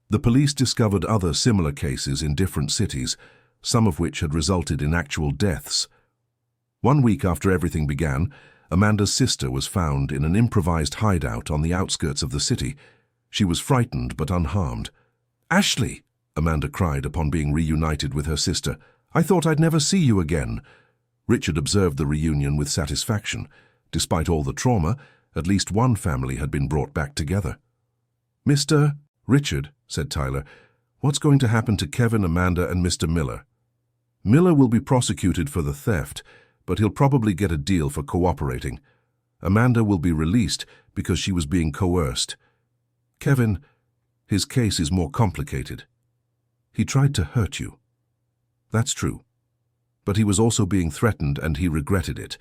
The police discovered other similar cases in different cities, some of which had resulted in actual deaths. 1 week after everything began, Amanda's sister was found in an improvised hideout on the outskirts of the city. She was frightened but unharmed. "Ashley!" Amanda cried upon being reunited with her sister. "I thought I'd never see you again." Richard observed the reunion with satisfaction. Despite all the trauma, at least one family had been brought back together. "Mr. Richard," said Tyler, "what's going to happen to Kevin, Amanda, and Mr. Miller?" "Miller will be prosecuted for the theft, but he'll probably get a deal for cooperating. Amanda will be released because she was being coerced. Kevin, his case is more complicated. He tried to hurt you." "That's true. But he was also being threatened and he regretted it.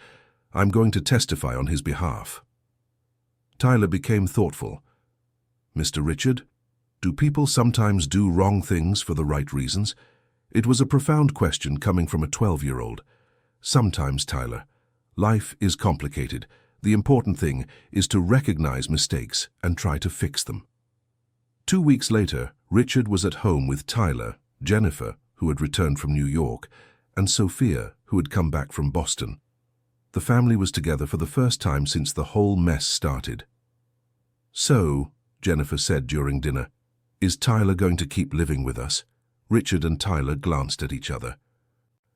I'm going to testify on his behalf." Tyler became thoughtful. "Mr. Richard, do people sometimes do wrong things for the right reasons?" It was a profound question coming from a 12-year-old. "Sometimes, Tyler. Life is complicated. The important thing is to recognize mistakes and try to fix them." 2 weeks later, Richard was at home with Tyler, Jennifer, who had returned from New York, and Sophia, who had come back from Boston. The family was together for the first time since the whole mess started. "So," Jennifer said during dinner, "is Tyler going to keep living with us?" Richard and Tyler glanced at each other.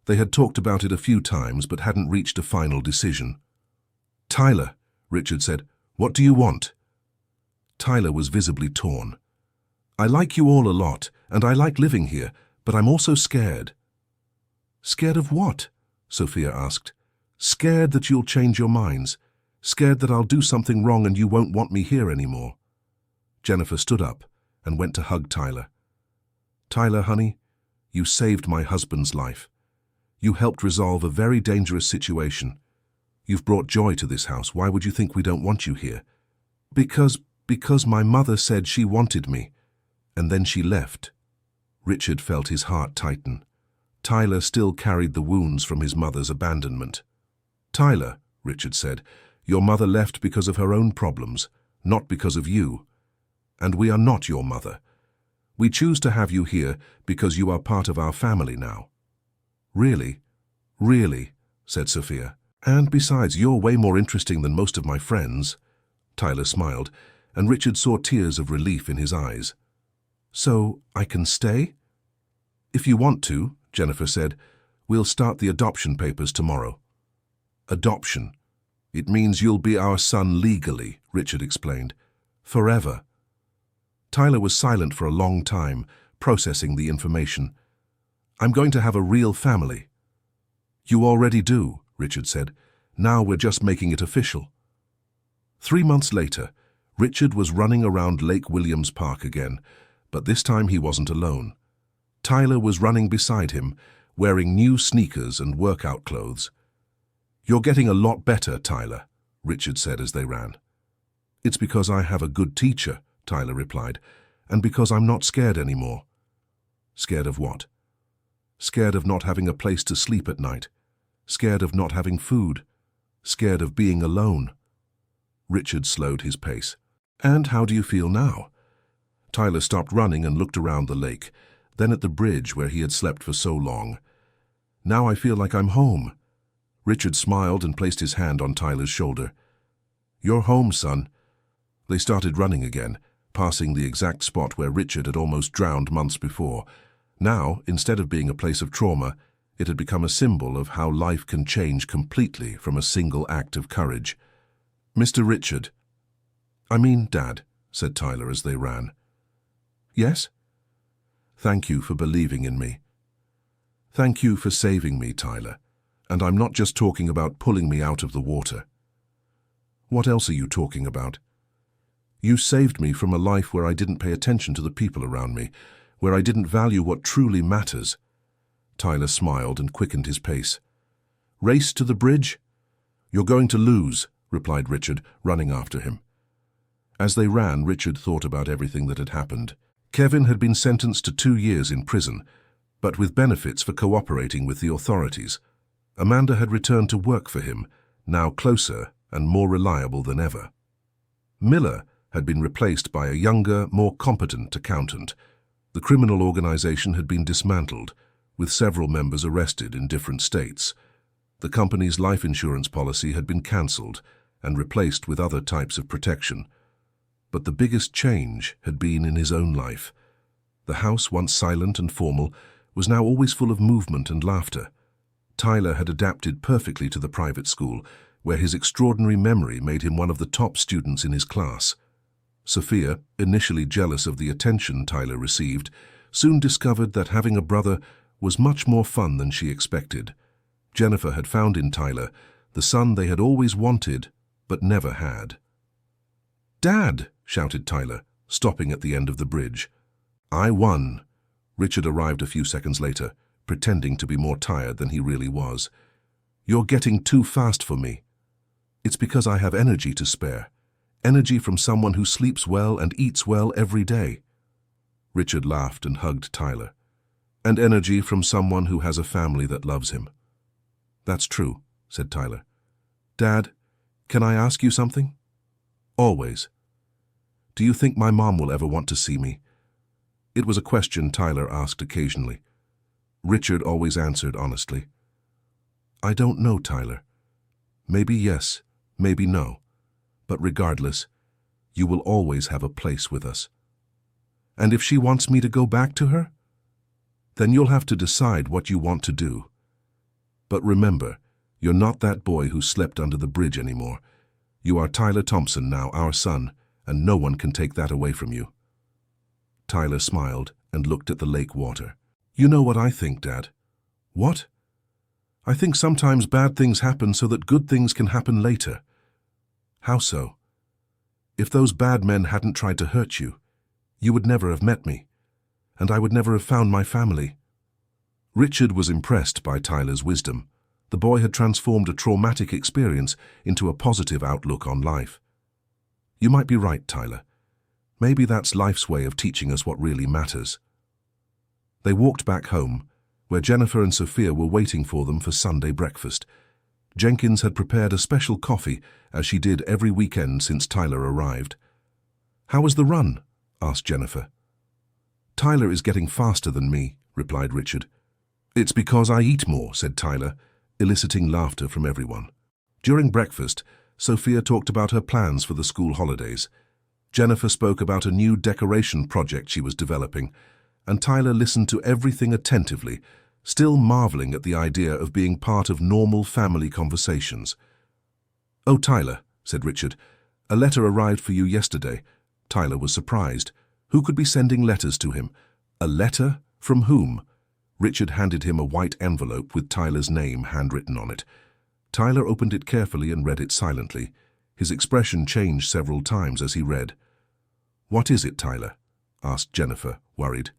They had talked about it a few times but hadn't reached a final decision. "Tyler," Richard said, "what do you want?" Tyler was visibly torn. "I like you all a lot, and I like living here, but I'm also scared." "Scared of what?" Sophia asked. Scared that you'll change your minds. Scared that I'll do something wrong and you won't want me here anymore. Jennifer stood up and went to hug Tyler. Tyler, honey, you saved my husband's life. You helped resolve a very dangerous situation. You've brought joy to this house. Why would you think we don't want you here? Because my mother said she wanted me, and then she left. Richard felt his heart tighten. Tyler still carried the wounds from his mother's abandonment. Tyler, Richard said, your mother left because of her own problems, not because of you. And we are not your mother. We choose to have you here because you are part of our family now. Really? Really, said Sophia. And besides, you're way more interesting than most of my friends. Tyler smiled, and Richard saw tears of relief in his eyes. So, I can stay? If you want to, Jennifer said, we'll start the adoption papers tomorrow. Adoption. It means you'll be our son legally, Richard explained. Forever. Tyler was silent for a long time, processing the information. I'm going to have a real family. You already do, Richard said. Now we're just making it official. 3 months later, Richard was running around Lake Williams Park again, but this time he wasn't alone. Tyler was running beside him, wearing new sneakers and workout clothes. You're getting a lot better, Tyler, Richard said as they ran. It's because I have a good teacher, Tyler replied, and because I'm not scared anymore. Scared of what? Scared of not having a place to sleep at night. Scared of not having food. Scared of being alone. Richard slowed his pace. And how do you feel now? Tyler stopped running and looked around the lake, then at the bridge where he had slept for so long. Now I feel like I'm home. Richard smiled and placed his hand on Tyler's shoulder. You're home, son. They started running again, passing the exact spot where Richard had almost drowned months before. Now, instead of being a place of trauma, it had become a symbol of how life can change completely from a single act of courage. Mr. Richard. I mean, Dad, said Tyler as they ran. Yes? Thank you for believing in me. Thank you for saving me, Tyler. And I'm not just talking about pulling me out of the water. What else are you talking about? You saved me from a life where I didn't pay attention to the people around me, where I didn't value what truly matters. Tyler smiled and quickened his pace. Race to the bridge? You're going to lose, replied Richard, running after him. As they ran, Richard thought about everything that had happened. Kevin had been sentenced to 2 years in prison, but with benefits for cooperating with the authorities. Amanda had returned to work for him, now closer and more reliable than ever. Miller had been replaced by a younger, more competent accountant. The criminal organization had been dismantled, with several members arrested in different states. The company's life insurance policy had been cancelled and replaced with other types of protection. But the biggest change had been in his own life. The house, once silent and formal, was now always full of movement and laughter. Tyler had adapted perfectly to the private school, where his extraordinary memory made him one of the top students in his class. Sophia, initially jealous of the attention Tyler received, soon discovered that having a brother was much more fun than she expected. Jennifer had found in Tyler the son they had always wanted, but never had. "Dad!" shouted Tyler, stopping at the end of the bridge. "I won." Richard arrived a few seconds later, pretending to be more tired than he really was. "You're getting too fast for me." "It's because I have energy to spare. Energy from someone who sleeps well and eats well every day." Richard laughed and hugged Tyler. "And energy from someone who has a family that loves him." "That's true," said Tyler. "Dad, can I ask you something?" "Always." "Do you think my mom will ever want to see me?" It was a question Tyler asked occasionally. Richard always answered honestly. "I don't know, Tyler. Maybe yes, maybe no. But regardless, you will always have a place with us." "And if she wants me to go back to her?" "Then you'll have to decide what you want to do. But remember, you're not that boy who slept under the bridge anymore. You are Tyler Thompson now, our son, and no one can take that away from you." Tyler smiled and looked at the lake water. "You know what I think, Dad." "What?" I think sometimes bad things happen so that good things can happen later. How so? If those bad men hadn't tried to hurt you, you would never have met me, and I would never have found my family. Richard was impressed by Tyler's wisdom. The boy had transformed a traumatic experience into a positive outlook on life. You might be right, Tyler. Maybe that's life's way of teaching us what really matters. They walked back home, where Jennifer and Sophia were waiting for them for Sunday breakfast. Jenkins had prepared a special coffee, as she did every weekend since Tyler arrived. "How was the run?" asked Jennifer. "Tyler is getting faster than me," replied Richard. "It's because I eat more," said Tyler, eliciting laughter from everyone. During breakfast, Sophia talked about her plans for the school holidays. Jennifer spoke about a new decoration project she was developing, and Tyler listened to everything attentively, still marveling at the idea of being part of normal family conversations. "Oh, Tyler," said Richard, "a letter arrived for you yesterday." Tyler was surprised. Who could be sending letters to him? A letter? From whom? Richard handed him a white envelope with Tyler's name handwritten on it. Tyler opened it carefully and read it silently. His expression changed several times as he read. "What is it, Tyler?" asked Jennifer, worried.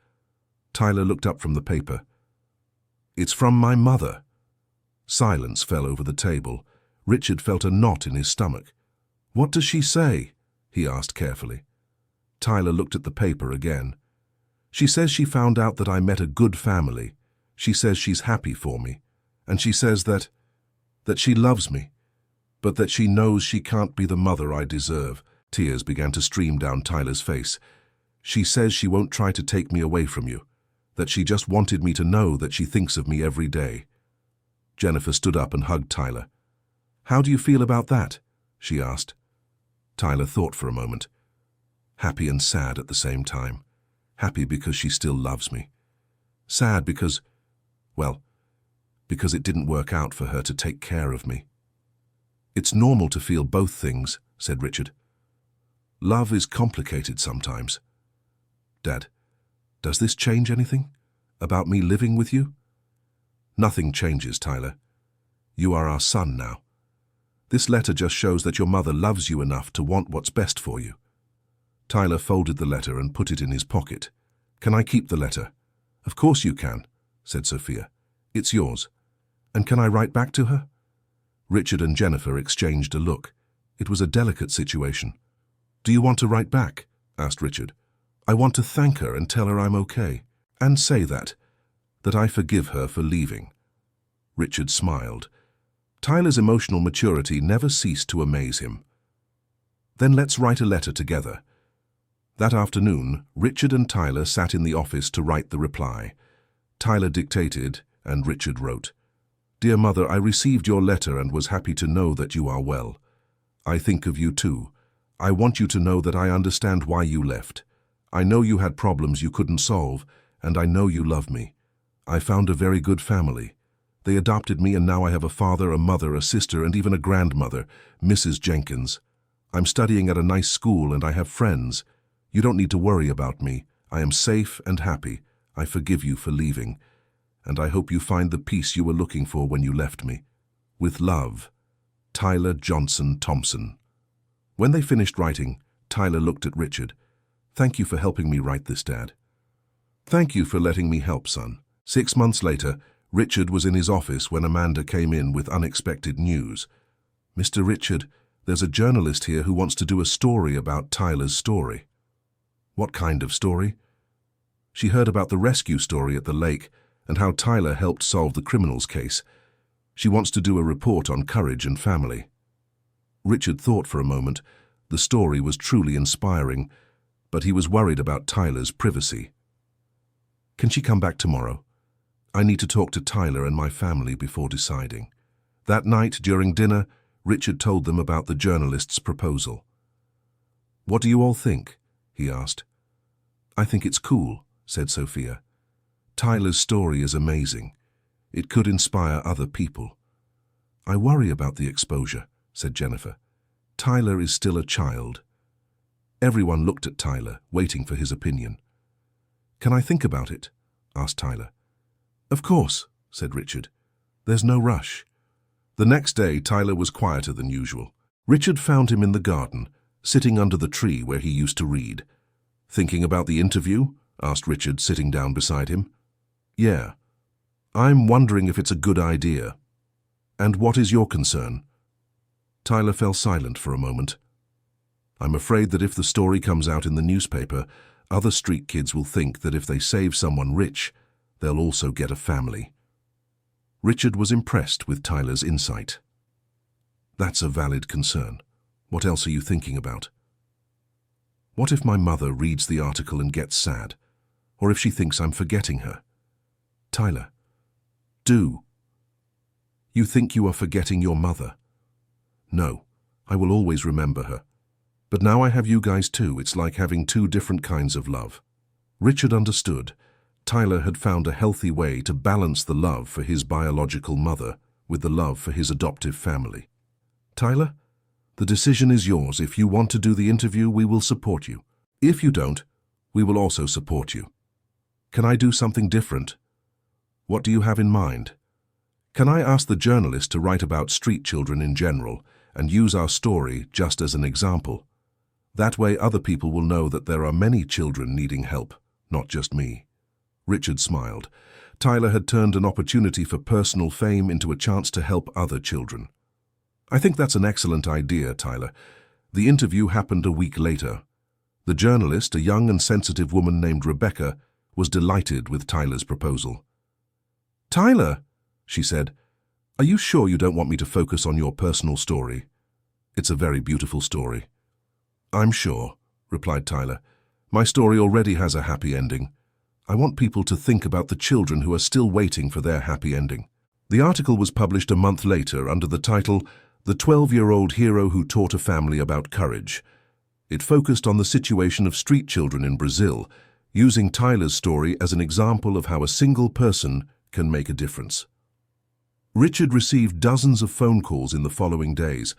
Tyler looked up from the paper. "It's from my mother." Silence fell over the table. Richard felt a knot in his stomach. "What does she say?" he asked carefully. Tyler looked at the paper again. "She says she found out that I met a good family. She says she's happy for me. And she says that she loves me, but that she knows she can't be the mother I deserve." Tears began to stream down Tyler's face. "She says she won't try to take me away from you, that she just wanted me to know that she thinks of me every day." Jennifer stood up and hugged Tyler. "How do you feel about that?" she asked. Tyler thought for a moment. Happy and sad at the same time. Happy because she still loves me. Sad because, well, because it didn't work out for her to take care of me. "It's normal to feel both things," said Richard. "Love is complicated sometimes." "Dad, does this change anything? About me living with you?" "Nothing changes, Tyler. You are our son now. This letter just shows that your mother loves you enough to want what's best for you." Tyler folded the letter and put it in his pocket. "Can I keep the letter?" "Of course you can," said Sophia. "It's yours. And can I write back to her?" Richard and Jennifer exchanged a look. It was a delicate situation. "Do you want to write back?" asked Richard. "I want to thank her and tell her I'm okay. And say that I forgive her for leaving." Richard smiled. Tyler's emotional maturity never ceased to amaze him. "Then let's write a letter together." That afternoon, Richard and Tyler sat in the office to write the reply. Tyler dictated, and Richard wrote, "Dear Mother, I received your letter and was happy to know that you are well. I think of you too. I want you to know that I understand why you left. I know you had problems you couldn't solve, and I know you love me. I found a very good family. They adopted me, and now I have a father, a mother, a sister, and even a grandmother, Mrs. Jenkins. I'm studying at a nice school and I have friends. You don't need to worry about me. I am safe and happy. I forgive you for leaving. And I hope you find the peace you were looking for when you left me. With love, Tyler Johnson Thompson." When they finished writing, Tyler looked at Richard. "Thank you for helping me write this, Dad." "Thank you for letting me help, son." 6 months later, Richard was in his office when Amanda came in with unexpected news. "Mr. Richard, there's a journalist here who wants to do a story about Tyler's story." "What kind of story?" She heard about the rescue story at the lake and how Tyler helped solve the criminal's case. She wants to do a report on courage and family. Richard thought for a moment. The story was truly inspiring, but he was worried about Tyler's privacy. "Can she come back tomorrow? I need to talk to Tyler and my family before deciding." That night, during dinner, Richard told them about the journalist's proposal. "What do you all think?" he asked. "I think it's cool," said Sophia. "Tyler's story is amazing. It could inspire other people." "I worry about the exposure," said Jennifer. "Tyler is still a child." Everyone looked at Tyler, waiting for his opinion. "Can I think about it?" asked Tyler. "Of course," said Richard. There's no rush. The next day, Tyler was quieter than usual. Richard found him in the garden, sitting under the tree where he used to read. "Thinking about the interview?" asked Richard, sitting down beside him. "Yeah. I'm wondering if it's a good idea." "And what is your concern?" Tyler fell silent for a moment. "I'm afraid that if the story comes out in the newspaper, other street kids will think that if they save someone rich, they'll also get a family." Richard was impressed with Tyler's insight. "That's a valid concern. What else are you thinking about?" "What if my mother reads the article and gets sad? Or if she thinks I'm forgetting her?" "Tyler, do. You think you are forgetting your mother?" "No, I will always remember her. But now I have you guys too. It's like having two different kinds of love." Richard understood. Tyler had found a healthy way to balance the love for his biological mother with the love for his adoptive family. "Tyler, the decision is yours. If you want to do the interview, we will support you. If you don't, we will also support you. Can I do something different? What do you have in mind? Can I ask the journalist to write about street children in general and use our story just as an example? That way other people will know that there are many children needing help, not just me." Richard smiled. Tyler had turned an opportunity for personal fame into a chance to help other children. "I think that's an excellent idea, Tyler." The interview happened a week later. The journalist, a young and sensitive woman named Rebecca, was delighted with Tyler's proposal. "Tyler," she said, "are you sure you don't want me to focus on your personal story? It's a very beautiful story." "I'm sure," replied Tyler. "My story already has a happy ending. I want people to think about the children who are still waiting for their happy ending." The article was published a month later under the title, "The 12-Year-Old Hero Who Taught a Family About Courage." It focused on the situation of street children in Brazil, using Tyler's story as an example of how a single person can make a difference. Richard received dozens of phone calls in the following days.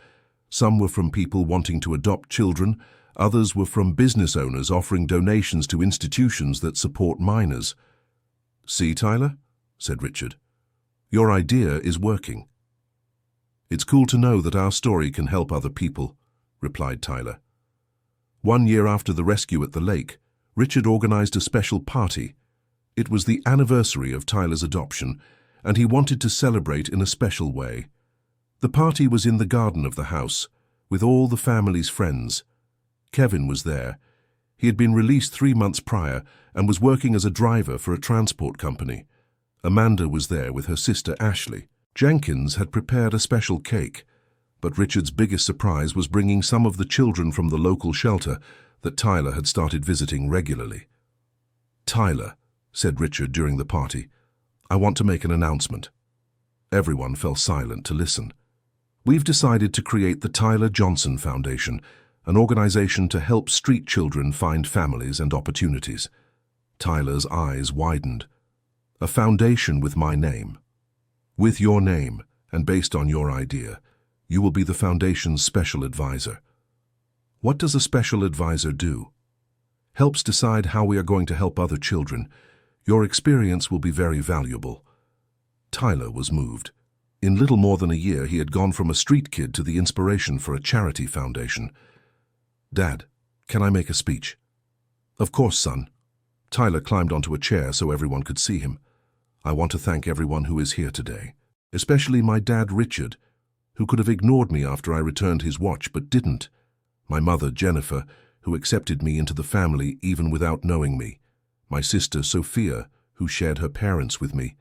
Some were from people wanting to adopt children, others were from business owners offering donations to institutions that support minors. "See, Tyler," said Richard, "your idea is working." "It's cool to know that our story can help other people," replied Tyler. 1 year after the rescue at the lake, Richard organized a special party. It was the anniversary of Tyler's adoption, and he wanted to celebrate in a special way. The party was in the garden of the house, with all the family's friends. Kevin was there. He had been released 3 months prior and was working as a driver for a transport company. Amanda was there with her sister Ashley. Jenkins had prepared a special cake, but Richard's biggest surprise was bringing some of the children from the local shelter that Tyler had started visiting regularly. "Tyler," said Richard during the party, "I want to make an announcement." Everyone fell silent to listen. "We've decided to create the Tyler Johnson Foundation, an organization to help street children find families and opportunities." Tyler's eyes widened. "A foundation with my name. With your name, and based on your idea, you will be the foundation's special advisor." "What does a special advisor do?" "Helps decide how we are going to help other children. Your experience will be very valuable." Tyler was moved. In little more than a year, he had gone from a street kid to the inspiration for a charity foundation. "Dad, can I make a speech?" "Of course, son." Tyler climbed onto a chair so everyone could see him. "I want to thank everyone who is here today, especially my dad, Richard, who could have ignored me after I returned his watch but didn't. My mother, Jennifer, who accepted me into the family even without knowing me. My sister, Sophia, who shared her parents with me.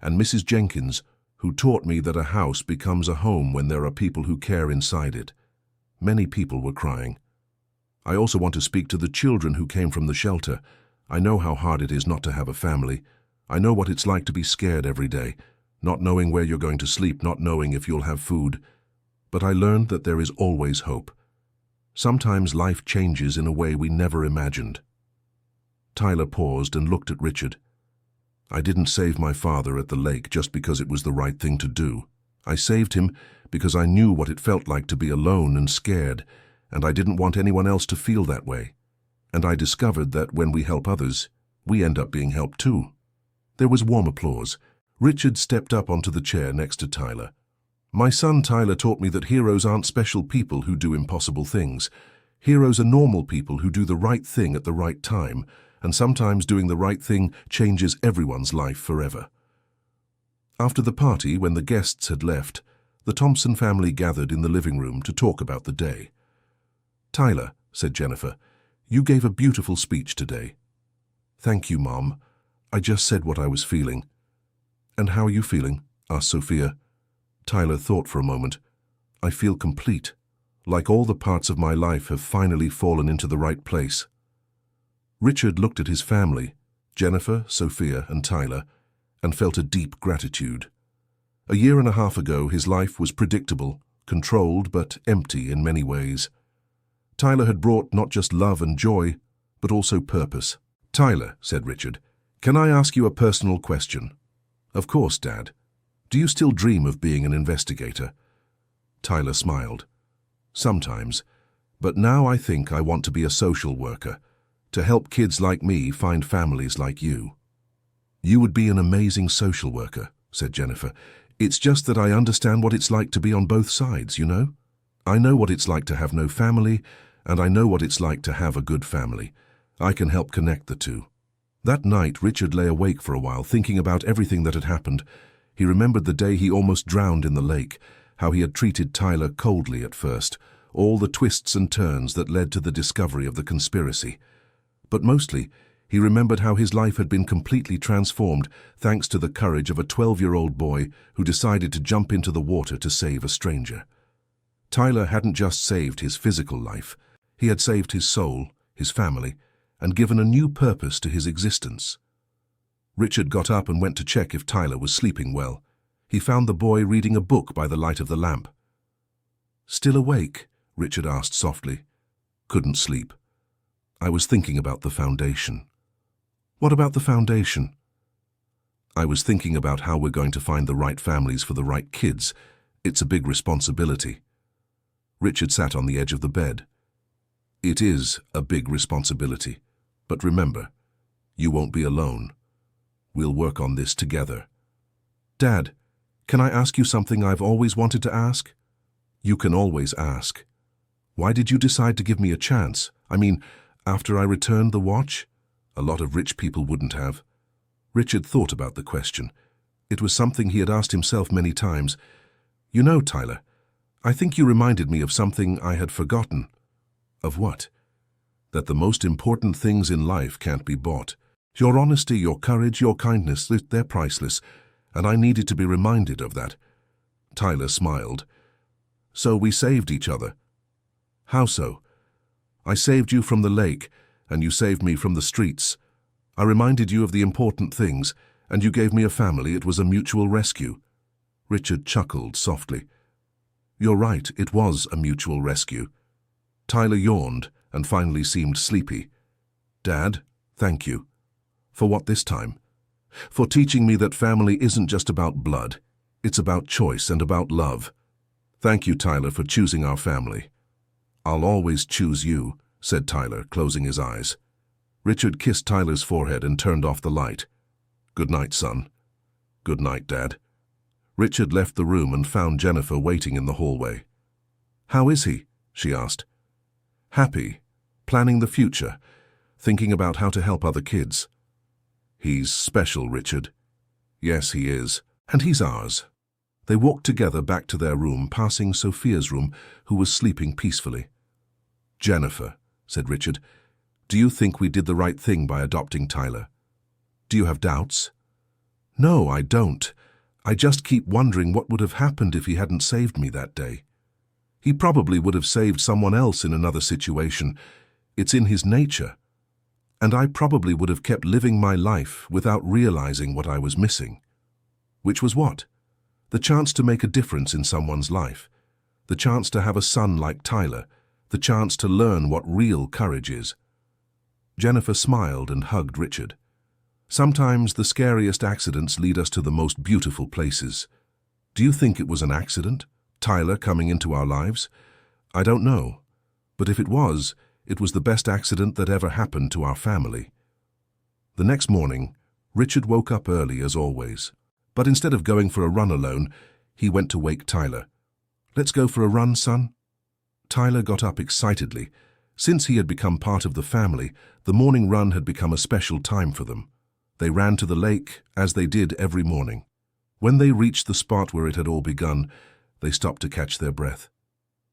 And Mrs. Jenkins, who taught me that a house becomes a home when there are people who care inside it." Many people were crying. "I also want to speak to the children who came from the shelter. I know how hard it is not to have a family. I know what it's like to be scared every day, not knowing where you're going to sleep, not knowing if you'll have food. But I learned that there is always hope. Sometimes life changes in a way we never imagined." Tyler paused and looked at Richard. "I didn't save my father at the lake just because it was the right thing to do. I saved him because I knew what it felt like to be alone and scared, and I didn't want anyone else to feel that way. And I discovered that when we help others, we end up being helped too." There was warm applause. Richard stepped up onto the chair next to Tyler. My son Tyler taught me that heroes aren't special people who do impossible things. Heroes are normal people who do the right thing at the right time, and sometimes doing the right thing changes everyone's life forever. After the party, when the guests had left, the Thompson family gathered in the living room to talk about the day. Tyler, said Jennifer, you gave a beautiful speech today. Thank you, Mom. I just said what I was feeling. And how are you feeling? Asked Sophia. Tyler thought for a moment. I feel complete, like all the parts of my life have finally fallen into the right place. Richard looked at his family, Jennifer, Sophia, and Tyler, and felt a deep gratitude. A year and a half ago, his life was predictable, controlled, but empty in many ways. Tyler had brought not just love and joy, but also purpose. Tyler, said Richard, can I ask you a personal question? Of course, Dad. Do you still dream of being an investigator? Tyler smiled. Sometimes, but now I think I want to be a social worker, to help kids like me find families like you. You would be an amazing social worker, said Jennifer. It's just that I understand what it's like to be on both sides, you know? I know what it's like to have no family, and I know what it's like to have a good family. I can help connect the two. That night, Richard lay awake for a while, thinking about everything that had happened. He remembered the day he almost drowned in the lake, how he had treated Tyler coldly at first, all the twists and turns that led to the discovery of the conspiracy. But mostly, he remembered how his life had been completely transformed thanks to the courage of a 12-year-old boy who decided to jump into the water to save a stranger. Tyler hadn't just saved his physical life, he had saved his soul, his family, and given a new purpose to his existence. Richard got up and went to check if Tyler was sleeping well. He found the boy reading a book by the light of the lamp. Still awake? Richard asked softly. Couldn't sleep. I was thinking about the foundation. What about the foundation? I was thinking about how we're going to find the right families for the right kids. It's a big responsibility. Richard sat on the edge of the bed. It is a big responsibility, but remember, you won't be alone. We'll work on this together. Dad, can I ask you something I've always wanted to ask? You can always ask. Why did you decide to give me a chance? I mean, after I returned the watch? A lot of rich people wouldn't have. Richard thought about the question. It was something he had asked himself many times. You know, Tyler, I think you reminded me of something I had forgotten. Of what? That the most important things in life can't be bought. Your honesty, your courage, your kindness, they're priceless, and I needed to be reminded of that. Tyler smiled. So we saved each other. How so? I saved you from the lake, and you saved me from the streets. I reminded you of the important things, and you gave me a family. It was a mutual rescue. Richard chuckled softly. You're right, it was a mutual rescue. Tyler yawned and finally seemed sleepy. Dad, thank you. For what this time? For teaching me that family isn't just about blood. It's about choice and about love. Thank you, Tyler, for choosing our family. I'll always choose you, said Tyler, closing his eyes. Richard kissed Tyler's forehead and turned off the light. Good night, son. Good night, Dad. Richard left the room and found Jennifer waiting in the hallway. How is he? She asked. Happy, planning the future, thinking about how to help other kids. He's special, Richard. Yes, he is. And he's ours. They walked together back to their room, passing Sophia's room, who was sleeping peacefully. Jennifer, said Richard, do you think we did the right thing by adopting Tyler? Do you have doubts? No, I don't. I just keep wondering what would have happened if he hadn't saved me that day. He probably would have saved someone else in another situation. It's in his nature. And I probably would have kept living my life without realizing what I was missing. Which was what? The chance to make a difference in someone's life. The chance to have a son like Tyler. The chance to learn what real courage is. Jennifer smiled and hugged Richard. Sometimes the scariest accidents lead us to the most beautiful places. Do you think it was an accident? Tyler coming into our lives? I don't know. But if it was the best accident that ever happened to our family. The next morning, Richard woke up early as always. But instead of going for a run alone, he went to wake Tyler. "Let's go for a run, son." Tyler got up excitedly. Since he had become part of the family, the morning run had become a special time for them. They ran to the lake, as they did every morning. When they reached the spot where it had all begun, they stopped to catch their breath.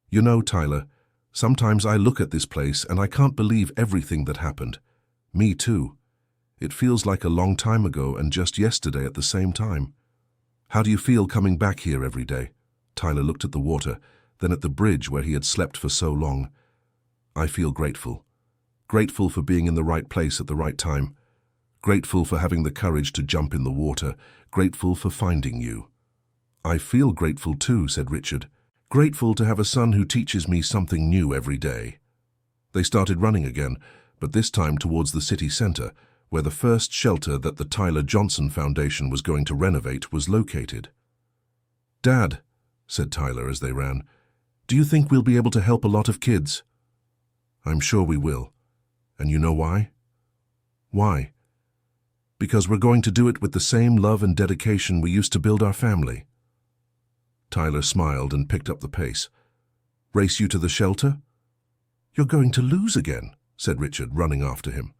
"You know, Tyler, sometimes I look at this place and I can't believe everything that happened. Me too. It feels like a long time ago and just yesterday at the same time." "How do you feel coming back here every day?" Tyler looked at the water, then at the bridge where he had slept for so long. "I feel grateful. Grateful for being in the right place at the right time. Grateful for having the courage to jump in the water. Grateful for finding you." "I feel grateful too," said Richard. "Grateful to have a son who teaches me something new every day." They started running again, but this time towards the city center, where the first shelter that the Tyler Johnson Foundation was going to renovate was located. "Dad," said Tyler as they ran, "do you think we'll be able to help a lot of kids?" "I'm sure we will. And you know why?" "Why?" "Because we're going to do it with the same love and dedication we used to build our family." Tyler smiled and picked up the pace. "Race you to the shelter?" "You're going to lose again," said Richard, running after him.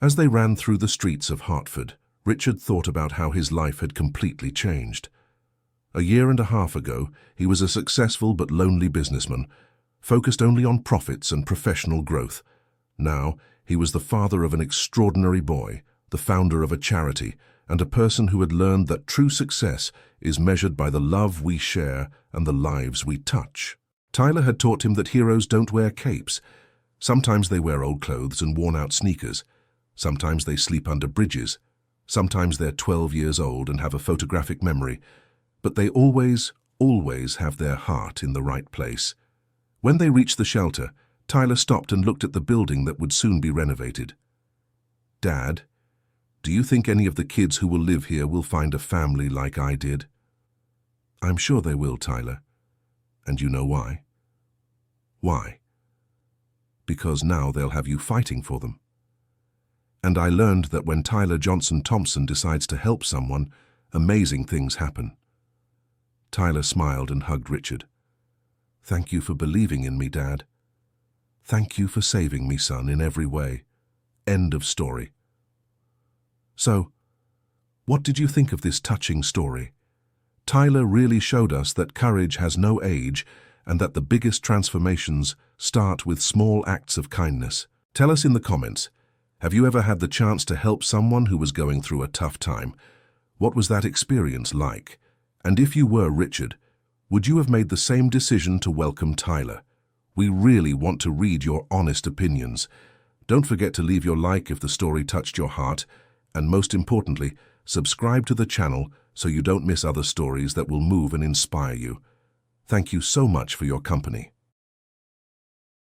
As they ran through the streets of Hartford, Richard thought about how his life had completely changed. A year and a half ago, he was a successful but lonely businessman, focused only on profits and professional growth. Now, he was the father of an extraordinary boy, the founder of a charity, and a person who had learned that true success is measured by the love we share and the lives we touch. Tyler had taught him that heroes don't wear capes. Sometimes they wear old clothes and worn-out sneakers. Sometimes they sleep under bridges. Sometimes they're 12 years old and have a photographic memory. But they always have their heart in the right place. When they reached the shelter, Tyler stopped and looked at the building that would soon be renovated. "Dad, do you think any of the kids who will live here will find a family like I did?" "I'm sure they will, Tyler. And you know why?" "Why?" "Because now they'll have you fighting for them." And I learned that when Tyler Johnson Thompson decides to help someone, amazing things happen. Tyler smiled and hugged Richard. "Thank you for believing in me, Dad. Thank you for saving me, son, in every way. End of story." So, what did you think of this touching story? Tyler really showed us that courage has no age and that the biggest transformations start with small acts of kindness. Tell us in the comments, have you ever had the chance to help someone who was going through a tough time? What was that experience like? And if you were Richard, would you have made the same decision to welcome Tyler? We really want to read your honest opinions. Don't forget to leave your like if the story touched your heart, and most importantly, subscribe to the channel so you don't miss other stories that will move and inspire you. Thank you so much for your company.